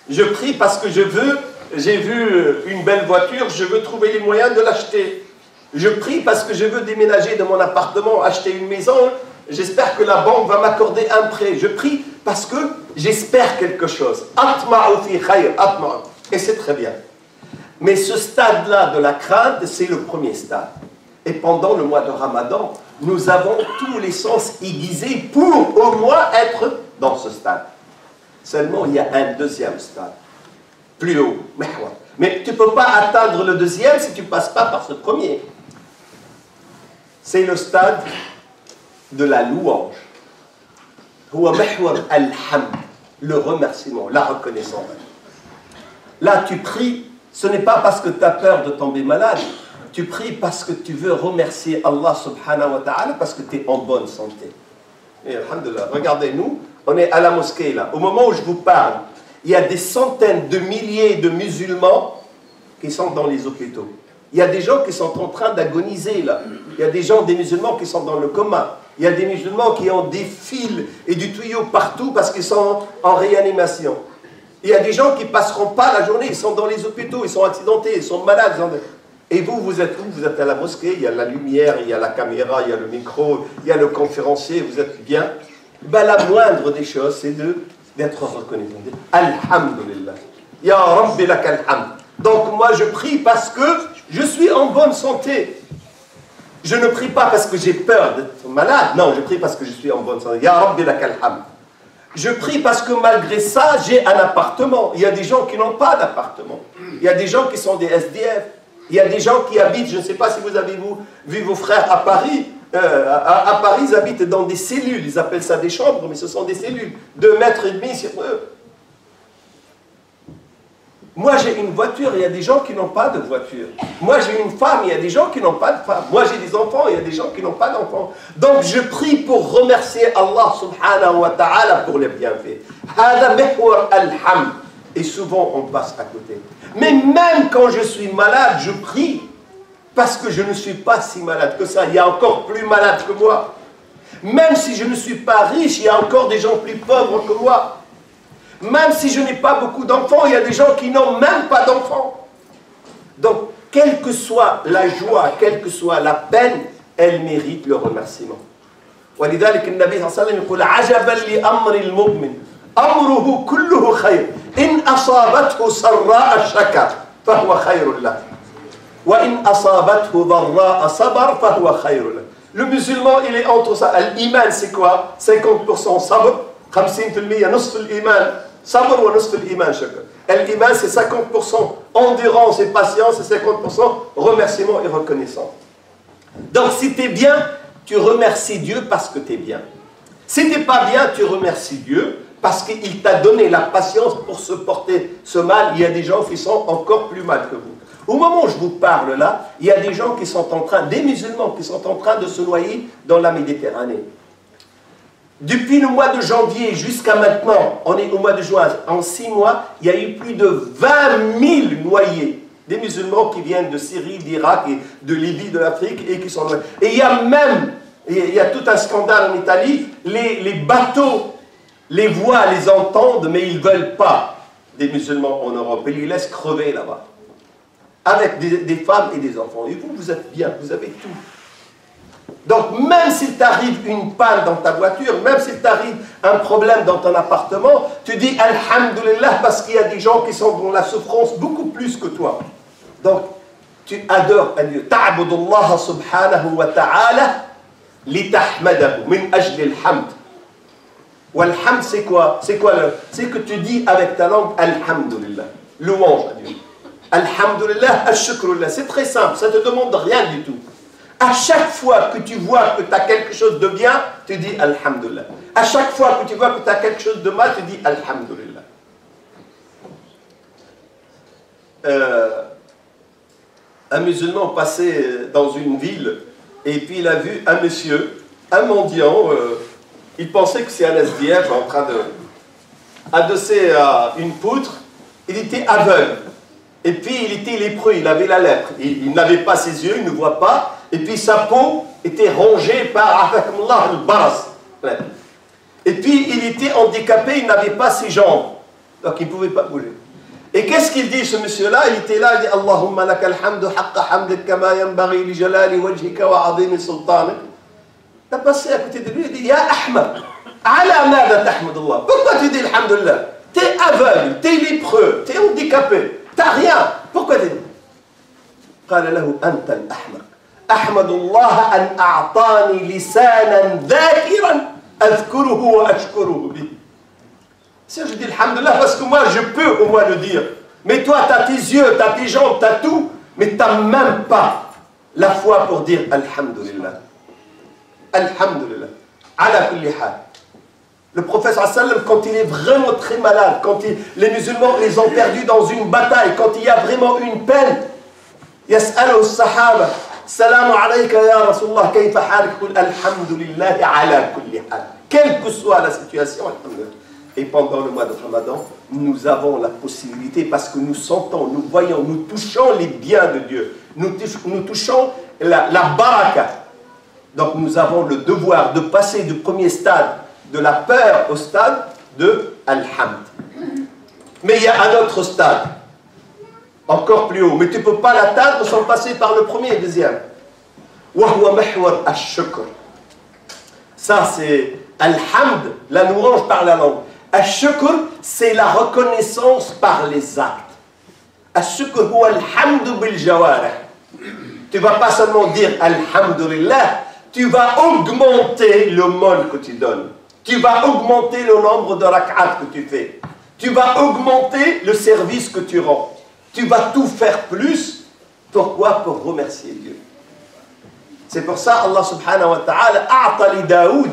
Je prie parce que j'ai vu une belle voiture, je veux trouver les moyens de l'acheter. Je prie parce que je veux déménager de mon appartement, acheter une maison. J'espère que la banque va m'accorder un prêt. Je prie parce que j'espère quelque chose. Atma'u fi khayr, atma'u. Et c'est très bien. Mais ce stade-là de la crainte, c'est le premier stade. Et pendant le mois de Ramadan, nous avons tous les sens aiguisés pour au moins être dans ce stade. Seulement, il y a un deuxième stade. Plus haut. Mais tu ne peux pas atteindre le deuxième si tu ne passes pas par ce premier. C'est le stade de la louange. Le remerciement, la reconnaissance. Là, tu pries, ce n'est pas parce que tu as peur de tomber malade. Tu pries parce que tu veux remercier Allah subhanahu wa ta'ala parce que tu es en bonne santé. Et alhamdoulilah, regardez, nous, on est à la mosquée là. Au moment où je vous parle, il y a des centaines de milliers de musulmans qui sont dans les hôpitaux. Il y a des gens qui sont en train d'agoniser là. Il y a des musulmans qui sont dans le coma. Il y a des musulmans qui ont des fils et du tuyau partout parce qu'ils sont en réanimation. Il y a des gens qui ne passeront pas la journée, ils sont dans les hôpitaux, ils sont accidentés, ils sont malades. Et vous, vous êtes où? Vous êtes à la mosquée, il y a la lumière, il y a la caméra, il y a le micro, il y a le conférencier, vous êtes bien. Ben, la moindre des choses, c'est d'être reconnaissant. Alhamdulillah. Ya Rabbi lak alhamd. Donc moi, je prie parce que je suis en bonne santé. Je ne prie pas parce que j'ai peur d'être malade. Non, je prie parce que je suis en bonne santé. Ya Rabbi lak alhamd. Je prie parce que malgré ça, j'ai un appartement. Il y a des gens qui n'ont pas d'appartement. Il y a des gens qui sont des SDF. Il y a des gens qui habitent, je ne sais pas si vous avez vu vos frères à Paris. À Paris, ils habitent dans des cellules. Ils appellent ça des chambres, mais ce sont des cellules. 2,5 mètres sur eux. Moi, j'ai une voiture, il y a des gens qui n'ont pas de voiture. Moi, j'ai une femme, il y a des gens qui n'ont pas de femme. Moi, j'ai des enfants, il y a des gens qui n'ont pas d'enfants. Donc, je prie pour remercier Allah subhanahu wa ta'ala pour les bienfaits. Hada mihwar al-hamd. Et souvent, on passe à côté. Mais même quand je suis malade, je prie. Parce que je ne suis pas si malade que ça. Il y a encore plus malades que moi. Même si je ne suis pas riche, il y a encore des gens plus pauvres que moi. Même si je n'ai pas beaucoup d'enfants, il y a des gens qui n'ont même pas d'enfants. Donc, quelle que soit la joie, quelle que soit la peine, elle mérite le remerciement. ولذلك النبي صلى الله عليه وسلم يقول عجبا لأمر المؤمن أمره كله خير إن أصابته سراء شكر فهو خير له وإن أصابته ضراء صبر فهو خير له. Le musulman, il est entre ça. L'iman, c'est quoi? 50% sabr, 50% نصف الإيمان صبر ونصف الإيمان شكر. L'iman, c'est 50% endurance et patience et 50% remerciement et reconnaissance. Donc, si tu es bien, tu remercies Dieu parce que tu es bien. Si tu n'es pas bien, tu remercies Dieu parce qu'il t'a donné la patience pour supporter ce mal. Il y a des gens qui sont encore plus mal que vous. Au moment où je vous parle là, il y a des gens qui sont en train, des musulmans qui sont en train de se noyer dans la Méditerranée. Depuis le mois de janvier jusqu'à maintenant, on est au mois de juin, en 6 mois, il y a eu plus de 20 000 noyés. Des musulmans qui viennent de Syrie, d'Irak et de Libye, de l'Afrique et qui sont noyés. Et il y a même, il y a tout un scandale en Italie, les bateaux, les voient, les entendent, mais ils ne veulent pas des musulmans en Europe. Ils les laissent crever là-bas. Avec des femmes et des enfants. Et vous, vous êtes bien, vous avez tout. Donc, même s'il t'arrive une panne dans ta voiture, même s'il t'arrive un problème dans ton appartement, tu dis Alhamdulillah parce qu'il y a des gens qui sont dans la souffrance beaucoup plus que toi. Donc, tu adores Dieu. Ta'budullah subhanahu wa ta'ala li tahmadahu min ajli al-hamd. Wal-hamd, c'est quoi? C'est que tu dis avec ta langue Alhamdulillah. Louange à Dieu. Alhamdulillah, al-shukrullah. C'est très simple, ça ne te demande rien du tout. À chaque fois que tu vois que tu as quelque chose de bien, tu dis Alhamdulillah. À chaque fois que tu vois que tu as quelque chose de mal, tu dis Alhamdulillah. Un musulman passait dans une ville et puis il a vu un monsieur, un mendiant, il pensait que c'est un SDF en train de adosser une poutre. Il était aveugle. Et puis il était lépreux, il avait la lèpre. Il n'avait pas ses yeux, il ne voit pas. Et puis sa peau était rongée par al-baras. Et puis il était handicapé, il n'avait pas ses jambes. Donc il ne pouvait pas bouger. Et qu'est-ce qu'il dit ce monsieur-là? Il était là, il dit Allahumma lakal hamdu haqqa hamdik kama yanbaghi li jalali wajhika wa azimi sultanik. Il a passé à côté de lui, il dit Ya Ahmad, ala mada tahmadullah. Pourquoi tu dis alhamdulillah? T'es aveugle, t'es lépreux, t'es handicapé, t'as rien. Pourquoi tu dis? قال له أنت الأحمق أحمد الله أن أعطاني لسانا ذاكرا أذكره وأشكره به. Si je dis alhamdulillah parce que moi je peux au moins le dire. Mais toi tu as tes yeux, tu as tes jambes, tu as tout, mais tu n'as même pas la foi pour dire alhamdulillah. Alhamdulillah. Ala kulli hal. Le prophète sallam, quand il est vraiment très malade, quand les musulmans les ont perdus dans une bataille, quand il y a vraiment une peine, يسأله الصحابة السلام عليك يا رسول الله كيف حالك؟ يقول الحمد لله على كل حال. quelle que soit la situation. Et pendant le mois de Ramadan, nous avons la possibilité, parce que nous sentons, nous voyons, nous touchons les biens de Dieu, nous touchons la baraka. Donc nous avons le devoir de passer du premier stade de la peur au stade de Al-Hamd. Mais il y a un autre stade, encore plus haut, mais tu ne peux pas l'atteindre sans passer par le premier et le deuxième. Ça c'est Al-Hamd, la louange par la langue. Al-Shukr, c'est la reconnaissance par les actes. Al-Shukr huwa al-hamdu bil-jawarih. Tu ne vas pas seulement dire Alhamdulillah, tu vas augmenter le mol que tu donnes. Tu vas augmenter le nombre de rak'at que tu fais. Tu vas augmenter le service que tu rends. Tu vas tout faire plus. Pourquoi? Pour remercier Dieu. C'est pour ça Allah subhanahu wa ta'ala a'ta li Daoud.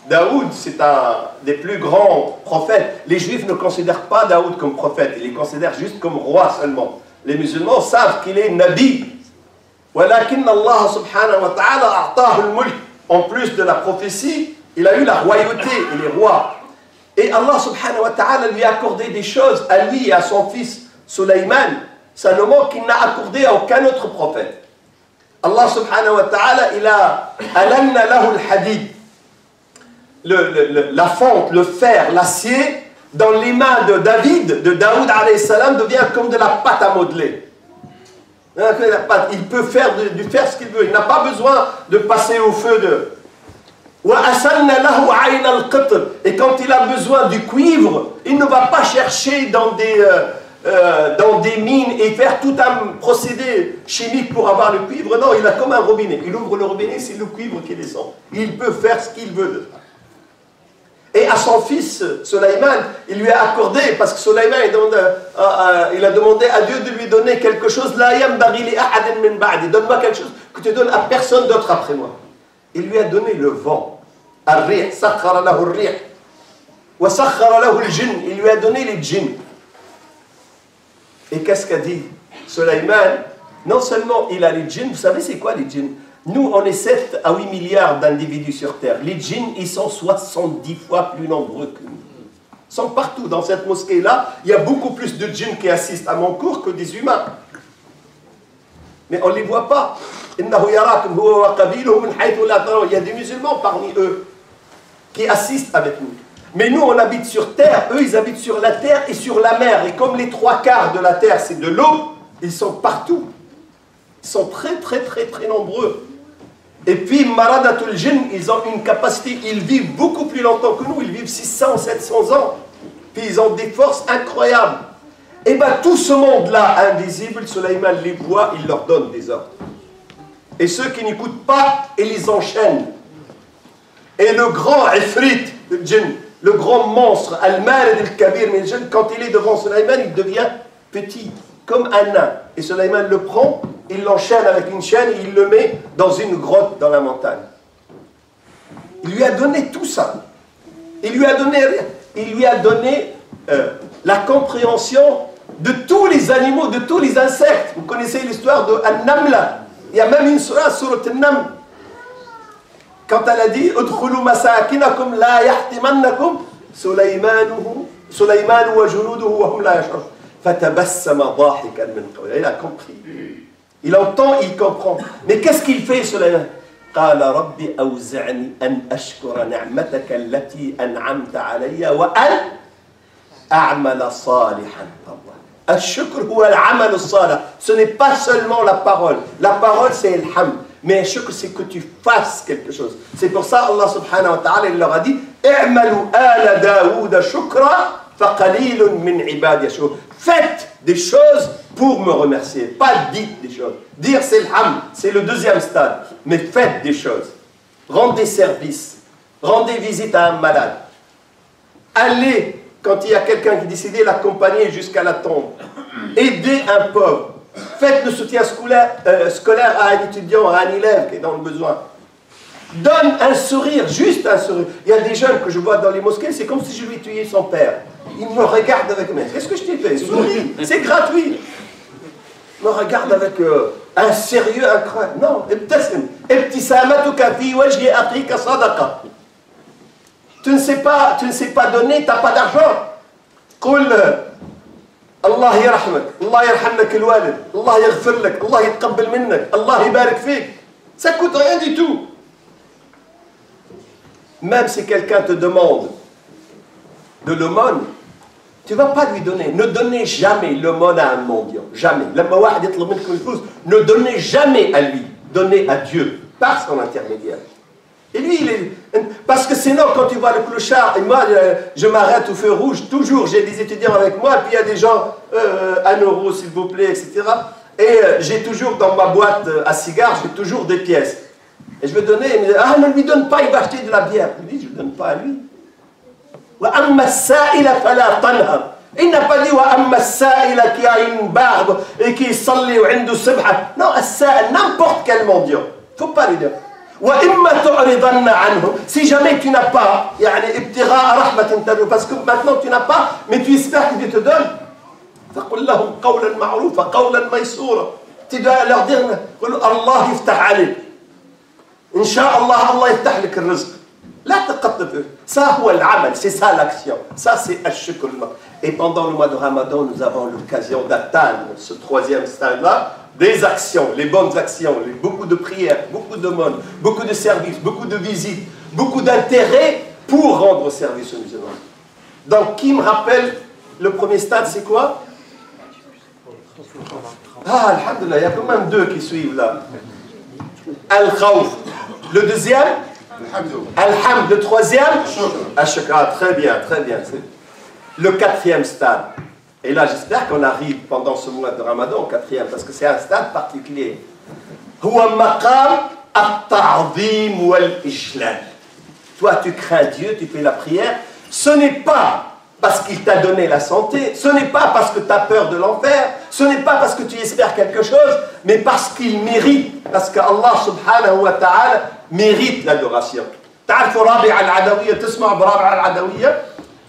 Daoud, c'est un des plus grands prophètes. Les juifs ne considèrent pas Daoud comme prophète. Ils les considèrent juste comme roi seulement. Les musulmans savent qu'il est nabi. ولكن Allah subhanahu wa ta'ala a'tahu al-mulk. En plus de la prophétie, il a eu la royauté, il est roi. Et Allah subhanahu wa ta'ala lui a accordé des choses à lui et à son fils Sulayman, seulement qu'il n'a accordé à aucun autre prophète. Allah subhanahu wa ta'ala, il a alanna lahu al-hadid, la fonte, le fer, l'acier, dans les mains de David, de Daoud alayhi salam, devient comme de la pâte à modeler. Il peut faire ce qu'il veut, il n'a pas besoin de passer au feu de... Et quand il a besoin du cuivre, il ne va pas chercher dans des mines et faire tout un procédé chimique pour avoir le cuivre. Non, il a comme un robinet. Il ouvre le robinet, c'est le cuivre qui descend. Il peut faire ce qu'il veut de ça. Et à son fils, Sulayman, il lui a accordé, parce que Sulayman, il a demandé à Dieu de lui donner quelque chose. Donne-moi quelque chose que tu donnes à personne d'autre après moi. Il lui a donné le vent. Il lui a donné les djinns. Et qu'est-ce qu'a dit Sulayman? Non seulement il a les djinns, vous savez c'est quoi les djinns? Nous, on est 7 à 8 milliards d'individus sur Terre. Les djinns, ils sont 70 fois plus nombreux que nous. Ils sont partout. Dans cette mosquée-là, il y a beaucoup plus de djinns qui assistent à mon cours que des humains. Mais on ne les voit pas. Il y a des musulmans parmi eux qui assistent avec nous. Mais nous, on habite sur terre, eux, ils habitent sur la terre et sur la mer. Et comme les 3/4 de la terre, c'est de l'eau, ils sont partout. Ils sont très, très, très, très nombreux. Et puis, Maradatul Jinn, ils ont une capacité, ils vivent beaucoup plus longtemps que nous, ils vivent 600, 700 ans. Puis ils ont des forces incroyables. Et bien, tout ce monde-là, invisible, Sulayman les voit, il leur donne des ordres. Et ceux qui n'écoutent pas, il les enchaîne. Et le grand Ifrit, le djinn, le grand monstre, Al-Marid al-Kabir, quand il est devant Sulayman, il devient petit, comme un nain. Et Sulayman le prend, il l'enchaîne avec une chaîne et il le met dans une grotte dans la montagne. Il lui a donné tout ça. Il lui a donné la compréhension de tous les animaux, de tous les insectes. Vous connaissez l'histoire de An-Namla. Il y a même une surah, surat An-Naml. Quand elle a dit Udkhulu masakinakum la yahtimannakum Sulayman wa junuduhu wa hum la yash'urun. Fatabassama dahikan min qawlihi. Il a compris. Il entend, il comprend. Mais qu'est-ce qu'il fait, Sulayman? قال ربي أوزعني أن أشكر نعمتك التي أنعمت علي وأن أعمل صالحا. الشكر هو العمل الصالح. Ce n'est pas seulement la parole. La parole c'est le hamd. Mais le shukr c'est que tu fasses quelque chose. C'est pour ça Allah subhanahu wa ta'ala il leur a dit اعملوا آل داود شكرا فقليل من عبادي الشكور. Faites des choses pour me remercier. Pas dites des choses. Dire c'est le hamd, c'est le deuxième stade. Mais faites des choses. Rendez service. Rendez visite à un malade. Allez, quand il y a quelqu'un qui décide l'accompagner jusqu'à la tombe. Aidez un pauvre. Faites le soutien scolaire à un étudiant, à un élève qui est dans le besoin. Donne un sourire, juste un sourire. Il y a des jeunes que je vois dans les mosquées, c'est comme si je lui tuais son père. Ils me regardent avec mes. Qu'est-ce que je t'ai fait? Souris, c'est gratuit. Ils me regardent avec un sérieux incroyable. Non, ibtasim. Ibtisamatuka fi wajhi akhika sadaqa. Tu ne sais pas donner, tu n'as pas d'argent. قل الله يرحمك، الله يرحم لك الوالد، الله يغفر لك، الله يتقبل منك، الله يبارك فيك. Ça coûte rien du tout. Même si quelqu'un te demande de l'aumône, tu ne vas pas lui donner. Ne donnez jamais l'aumône à un mendiant. Jamais. Ne donnez jamais à lui. Donnez à Dieu par son intermédiaire. Et lui, parce que sinon, quand tu vois le clochard, et moi, je m'arrête au feu rouge, toujours, j'ai des étudiants avec moi, puis il y a des gens, 1 euro s'il vous plaît, etc. Et j'ai toujours dans ma boîte à cigares, j'ai toujours des pièces. Et je veux donner, il me dit, ah, ne lui donne pas, il va acheter de la bière. Je lui dis, je ne donne pas à lui. Il n'a pas dit qui a une barbe et qui salli ou indu subha. Non, n'importe quel mendiant. Il ne faut pas lui dire. Si jamais tu n'as pas, parce que maintenant tu n'as pas, mais tu espères que Dieu te donne. Tu dois leur dire, Allah yiftah alik. Inch'Allah, Allah yiftah lik al-rizq. لا تقطب. Ça, c'est ça l'action. Ça, c'est al-shukr. Et pendant le mois de Ramadan, nous avons l'occasion d'atteindre ce 3e stade-là, des actions, les bonnes actions, beaucoup de prières, beaucoup d'aumônes, beaucoup de services, beaucoup de visites, beaucoup d'intérêt pour rendre service aux musulmans. Donc, qui me rappelle le premier stade, c'est quoi? Ah, alhamdulillah, il y a quand même 2 qui suivent là. Al-Khawf. Le deuxième? Alhamd. Le 3e? Al-Shukra. Très bien, très bien. Le 4e stade. Et là, j'espère qu'on arrive pendant ce mois de Ramadan au 4e, parce que c'est un stade particulier. Huwa maqam at-ta'zim wal-ijlal. Toi, tu crains Dieu, tu fais la prière. Ce n'est pas parce qu'il t'a donné la santé, ce n'est pas parce que tu as peur de l'enfer, ce n'est pas parce que tu espères quelque chose, mais parce qu'il mérite, parce qu'Allah subhanahu wa ta'ala mérite l'adoration. تعرفوا رابعة العدوية تسمع برابعة العدوية؟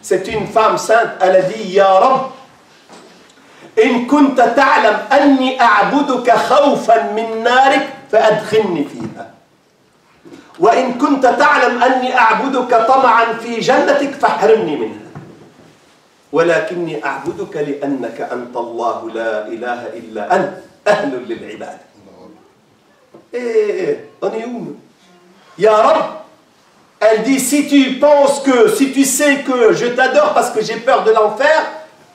C'est une femme sainte, elle a dit يا رب إن كنت تعلم أني أعبدك خوفا من نارك فأدخلني فيها وإن كنت تعلم أني أعبدك طمعا في جنتك فاحرمني منها ولكني أعبدك لأنك أنت الله لا إله إلا أنت أهل للعبادة. On est où? Ya Rab, elle dit, si tu sais que je t'adore parce que j'ai peur de l'enfer,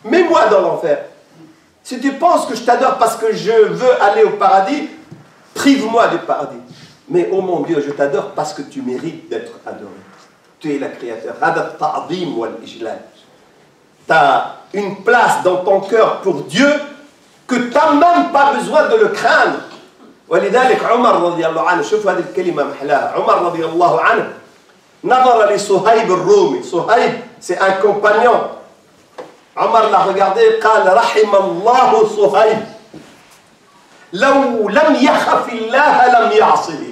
mets-moi dans l'enfer. Si tu penses que je t'adore parce que je veux aller au paradis, prive-moi du paradis. Mais oh mon Dieu, je t'adore parce que tu mérites d'être adoré. Tu es le créateur. Tu as une place dans ton cœur pour Dieu que tu n'as même pas besoin de le craindre. ولذلك عمر رضي الله عنه شوف هذه الكلمة محلاها عمر رضي الله عنه نظر لصهيب الرومي صهيب c'est un compagnon عمر l'a regardé قال رحم الله صهيب لو لم يخف الله لم يعصه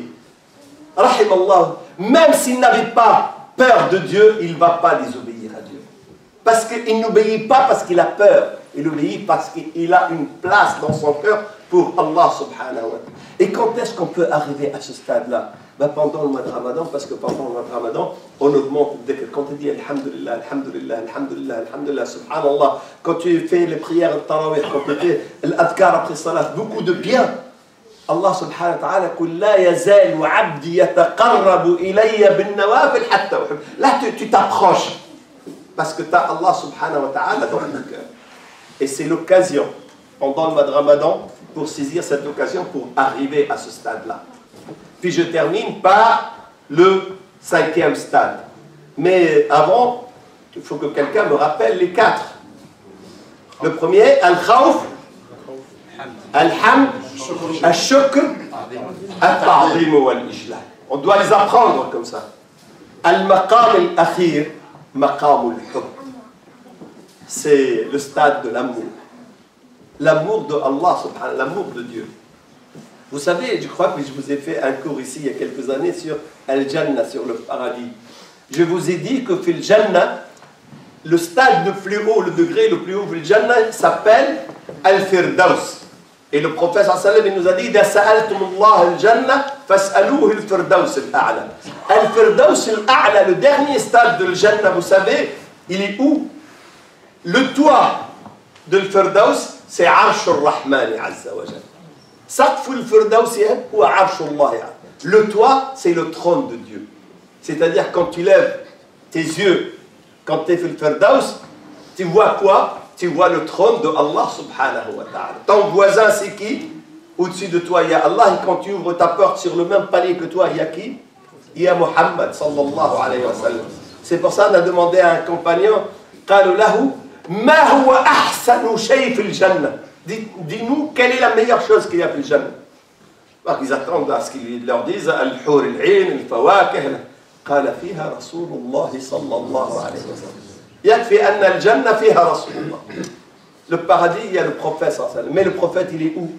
رحم الله même s'il n'avait pas peur de Dieu il ne va pas désobéir à Dieu parce qu'il n'obéit pas parce qu'il a peur il obéit parce qu'il a une place dans son cœur pour Allah subhanahu wa ta'ala. Et quand est-ce qu'on peut arriver à ce stade-là? Pendant le mois de Ramadan, parce que pendant le mois de Ramadan, on augmente dès que quand tu dis Alhamdulillah, Alhamdulillah, Alhamdulillah, Alhamdulillah, Subhanallah, quand tu fais les prières de Tarawih, quand tu fais l'adhkar après salat, beaucoup de bien. Allah subhanahu wa ta'ala قل لا يزال عبدي يتقرب إلي بالنوافل حتى أحب. Là tu t'approches parce que tu as Allah subhanahu wa ta'ala dans le cœur. Et c'est l'occasion pendant le mois de Ramadan pour saisir cette occasion pour arriver à ce stade-là. Puis je termine par le 5e stade. Mais avant, il faut que quelqu'un me rappelle les 4. Le premier, Al-Khawf, Al-Hamd, Al-Shukr, Al-Ta'zim wal-Ijlal. On doit les apprendre comme ça. Al-Maqam al-Akhir, Maqam al-Hubb. C'est le stade de l'amour. L'amour de Allah, subhanahu, l'amour de Dieu. Vous savez, je crois que je vous ai fait un cours ici il y a quelques années sur Al-Jannah, sur le paradis. Je vous ai dit que fil Jannah, le stade le plus haut, le degré le plus haut fil Jannah s'appelle Al-Firdaus. Et le prophète sallallahu alayhi wa sallam nous a dit: إذا سألتم الله الجنة فاسألوه الفردوس الأعلى. الفردوس الأعلى, le dernier stade de l'Jannah, vous savez, il est où? Le toit de l'Firdaus, c'est Arsh al-Rahman Azza wa Jalla. Saqf al-Firdaus huwa Arsh Allah. Le toit, c'est le trône de Dieu. C'est-à-dire, quand tu lèves tes yeux, quand tu es fait le Firdaus, tu vois quoi? Tu vois le trône de Allah subhanahu wa ta'ala. Ton voisin, c'est qui? Au-dessus de toi, il y a Allah. Et quand tu ouvres ta porte sur le même palier que toi, il y a qui? Il y a Muhammad sallallahu alayhi wa sallam. C'est pour ça qu'on a demandé à un compagnon, قالوا له ما هو أحسن شيء في الجنة. Dis-nous, quelle est la meilleure chose qu'il y a في الجنة? Alors ils attendent à ce qu'ils leur disent الحور العين الفواكه. قال فيها رسول الله صلى الله عليه وسلم. يكفي أن الجنة فيها رسول الله. Le paradis, il y a le prophète sallallahu alayhi wa sallam. Mais le prophète, il est où?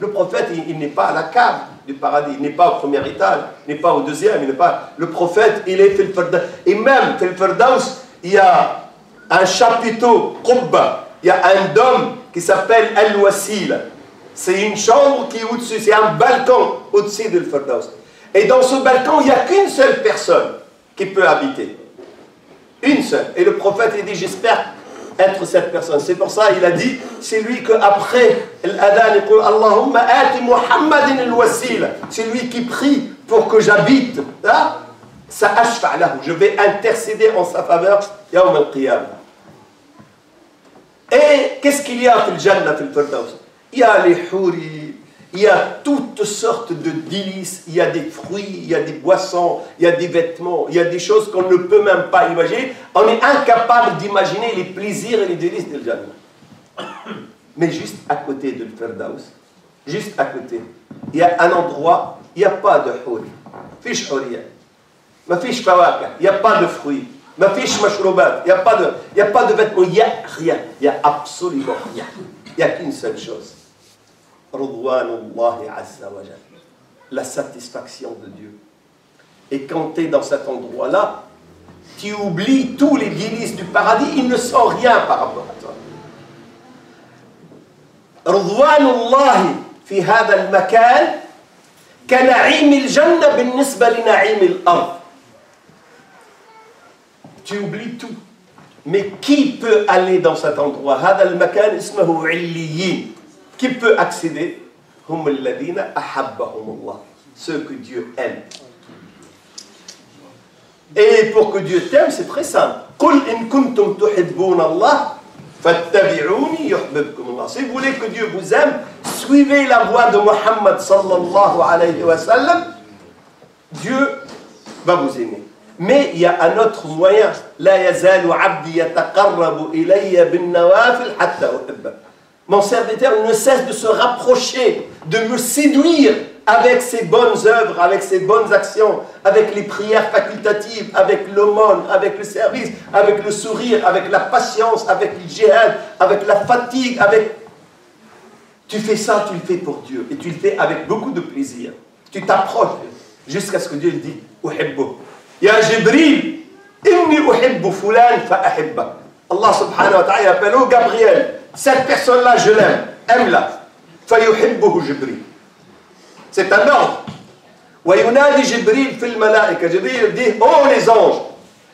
Le prophète, il n'est pas à la cave du paradis, il n'est pas au premier étage, il n'est pas au deuxième, il n'est pas... Le prophète, il est fil Firdaus. Et même fil Firdaus, il y a un chapiteau, Qubba, il y a un dôme qui s'appelle Al-Wasila. C'est une chambre qui est au-dessus, c'est un balcon au-dessus de Firdaus. Et dans ce balcon, il n'y a qu'une seule personne qui peut habiter. Une seule. Et le prophète, il dit: j'espère être cette personne. C'est pour ça qu'il a dit, c'est lui qu'après l'adhan, il dit Allahumma ati Muhammadin al-wasila. C'est lui qui prie pour que j'habite. Ça ashfa' lahu. Je vais intercéder en sa faveur yawm al-qiyamah. Et qu'est-ce qu'il y a dans le Jannah, dans le Firdaus? Il y a les houris, il y a toutes sortes de délices, il y a des fruits, il y a des boissons, il y a des vêtements, il y a des choses qu'on ne peut même pas imaginer. On est incapable d'imaginer les plaisirs et les délices de Jannah. Mais juste à côté de Firdaus, juste à côté, il y a un endroit, il n'y a pas de houri. Fish houriya. Ma fish fawaka. Il n'y a pas de fruits. Ma fish mashroubat. Il n'y a pas de vêtements. Il n'y a rien. Il n'y a absolument rien. Il n'y a qu'une seule chose. Ridwanullahi Azza wa Jalla. La satisfaction de Dieu. Et quand tu es dans cet endroit-là, tu oublies tous les délices du paradis, ils ne sont rien par rapport à toi. Ridwanullahi fi hada al-makan كنعيم الجنة بالنسبة لنعيم الأرض. Tu oublies tout. Mais qui peut aller dans cet endroit? هذا المكان اسمه عليين. Qui peut accéder? هم الذين أحبهم الله. Ceux que Dieu aime. Et pour que Dieu t'aime, c'est très simple. قل إن كنتم تحبون الله فاتبعوني يحببكم الله. Si vous voulez que Dieu vous aime, suivez la voie de Muhammad sallallahu alayhi wa sallam. Dieu va vous aimer. Mais il y a un autre moyen. لا يزال عبدي يتقرب إلي بالنوافل حتى أحبه. Mon serviteur ne cesse de se rapprocher, de me séduire avec ses bonnes œuvres, avec ses bonnes actions, avec les prières facultatives, avec l'aumône, avec le service, avec le sourire, avec la patience, avec le djihad, avec la fatigue, avec... Tu fais ça, tu le fais pour Dieu. Et tu le fais avec beaucoup de plaisir. Tu t'approches jusqu'à ce que Dieu le dise. Uhibbu. Ya Jibril, inni uhibbu fulan fa ahibba. Allah subhanahu wa ta'ala appelle, oh Gabriel, cette personne-là, je l'aime, aime-la. Fa yuhibbuhu Jibril. C'est un ordre. وينادي جبريل في الملائكة. جبريل dit, oh les anges,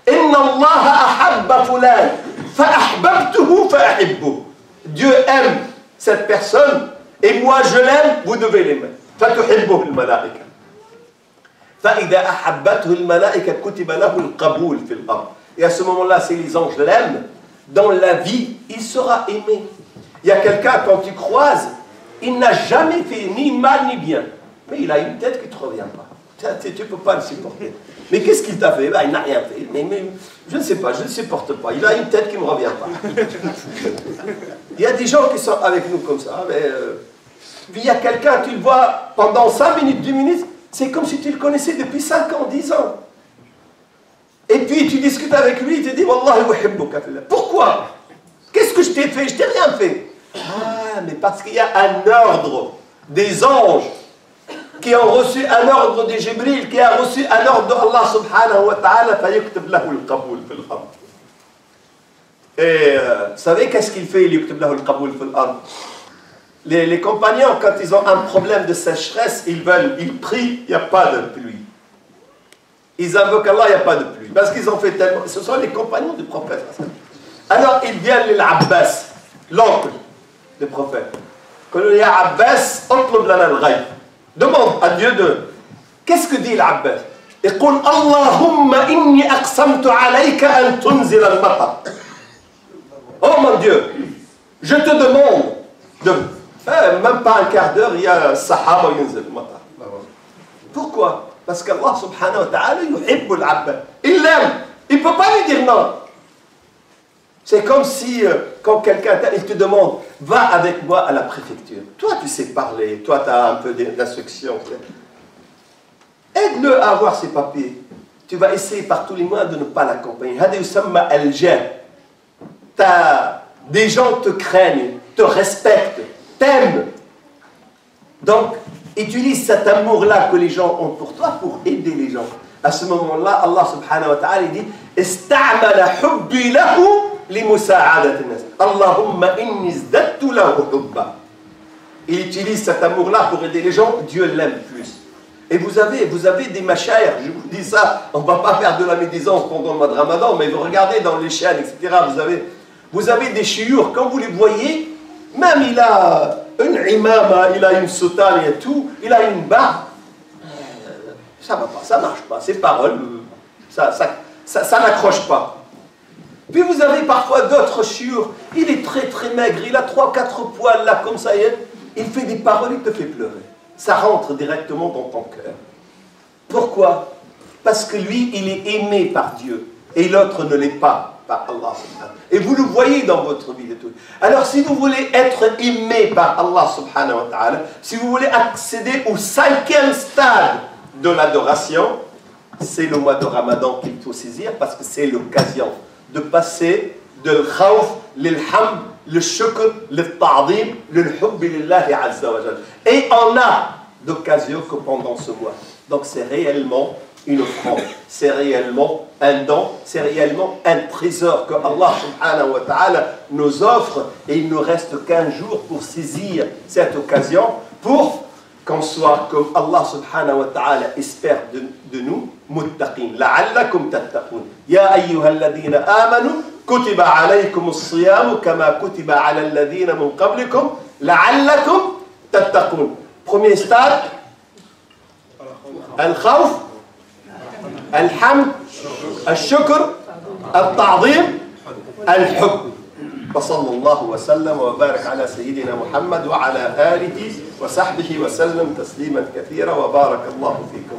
إن الله أحب فلان فأحببته فأحبه. Dieu aime cette personne et moi je l'aime, vous devez l'aimer. فتحبه الملائكة. فإذا أحبته الملائكة كتب له القبول في الأرض. Et à ce moment-là, si les anges l'aiment, dans la vie, il sera aimé. Il y a quelqu'un, quand tu croises, il n'a jamais fait ni mal ni bien. Mais il a une tête qui ne te revient pas. Tu ne peux pas le supporter. Mais qu'est-ce qu'il t'a fait? Il n'a rien fait. Mais je ne sais pas, je ne supporte pas. Il a une tête qui ne me revient pas. Il y a des gens qui sont avec nous comme ça. Mais, puis il y a quelqu'un, tu le vois pendant 5 minutes, 10 minutes, c'est comme si tu le connaissais depuis 5 ans, 10 ans. Et puis tu discutes avec lui, il te dit Wallahi uhibbuka fillah. Pourquoi? Qu'est-ce que je t'ai fait? Je t'ai rien fait. Ah, mais parce qu'il y a un ordre des anges qui ont reçu un ordre de Jibril, qui a reçu un ordre d'Allah subhanahu wa ta'ala, فَيُكْتَبْ لَهُ الْقَبُولِ فِي الْأَرْضِ. Et vous savez qu'est-ce qu'il fait, يُكْتَبْ لَهُ الْقَبُولِ فِي الْأَرْضِ? Les compagnons, quand ils ont un problème de sécheresse, ils prient, il n'y a pas de pluie. Ils invoquent Allah, il n'y a pas de pluie. Parce qu'ils ont fait tellement... Ce sont les compagnons du prophète. Alors, ils viennent l'Abbas, l'oncle du prophète. Quand il y a Abbas, demande à Dieu de... Qu'est-ce que dit l'Abbas? Il dit Allahumma inni aqsamtu alayka an tunzila al-matar. Oh mon Dieu, je te demande de... même pas un quart d'heure, il y a Sahaba yunzil al-matar. Pourquoi? Parce qu'Allah subhanahu wa ta'ala yuhibbu al-Abbas. Il l'aime. Il ne peut pas lui dire non. C'est comme si, quand quelqu'un il te demande, va avec moi à la préfecture. Toi, tu sais parler, toi, tu as un peu d'instruction. Aide-le à avoir ses papiers. Tu vas essayer par tous les moyens de ne pas l'accompagner. Des gens te craignent, te respectent, t'aiment. Donc, utilise cet amour-là que les gens ont pour toi pour aider les gens. À ce moment-là, Allah subhanahu wa ta'ala dit Ista'mala hubbi lahu li musa'adat an-nas. Allahumma inni izdattu lahu hubba. Il utilise cet amour-là pour aider les gens, Dieu l'aime plus. Et vous avez des mashayikh, je vous dis ça, on ne va pas faire de la médisance pendant le mois de Ramadan, mais vous regardez dans les chaînes, etc., vous avez des chiours, quand vous les voyez, même il a une imama, il a une soutane et tout, il a une barbe, ça ne va pas, ça ne marche pas, ces paroles, ça n'accroche pas. Puis vous avez parfois d'autres chiours, il est très très maigre, il a 3-4 poils là, comme ça, il fait des paroles, il te fait pleurer. Ça rentre directement dans ton cœur. Pourquoi? Parce que lui, il est aimé par Dieu, et l'autre ne l'est pas par Allah. Et vous le voyez dans votre vie de tout. Alors si vous voulez être aimé par Allah subhanahu wa ta'ala, si vous voulez accéder au 5e stade de l'adoration, c'est le mois de Ramadan qu'il faut saisir, parce que c'est l'occasion de passer de l'khawf, l'ilham, le shukr, le ta'dim, le hubb lillahi azza wa jal. Et on a d'occasion que pendant ce mois. Donc c'est réellement une offrande, c'est réellement un don, c'est réellement un trésor que Allah subhanahu wa ta'ala nous offre, et il nous reste 15 jours pour saisir cette occasion, pour qu'on soit comme Allah subhanahu wa ta'ala espère de nous, muttaqin, la'allakum tattaqun. Ya ayyuhalladhina amanu كتب عليكم الصيام كما كتب على الذين من قبلكم لعلكم تتقون. Premier stade, الخوف, الحمد, الشكر, التعظيم, الحب. وصلى الله وسلم وبارك على سيدنا محمد وعلى آله وصحبه وسلم تسليما كثيرا وبارك الله فيكم.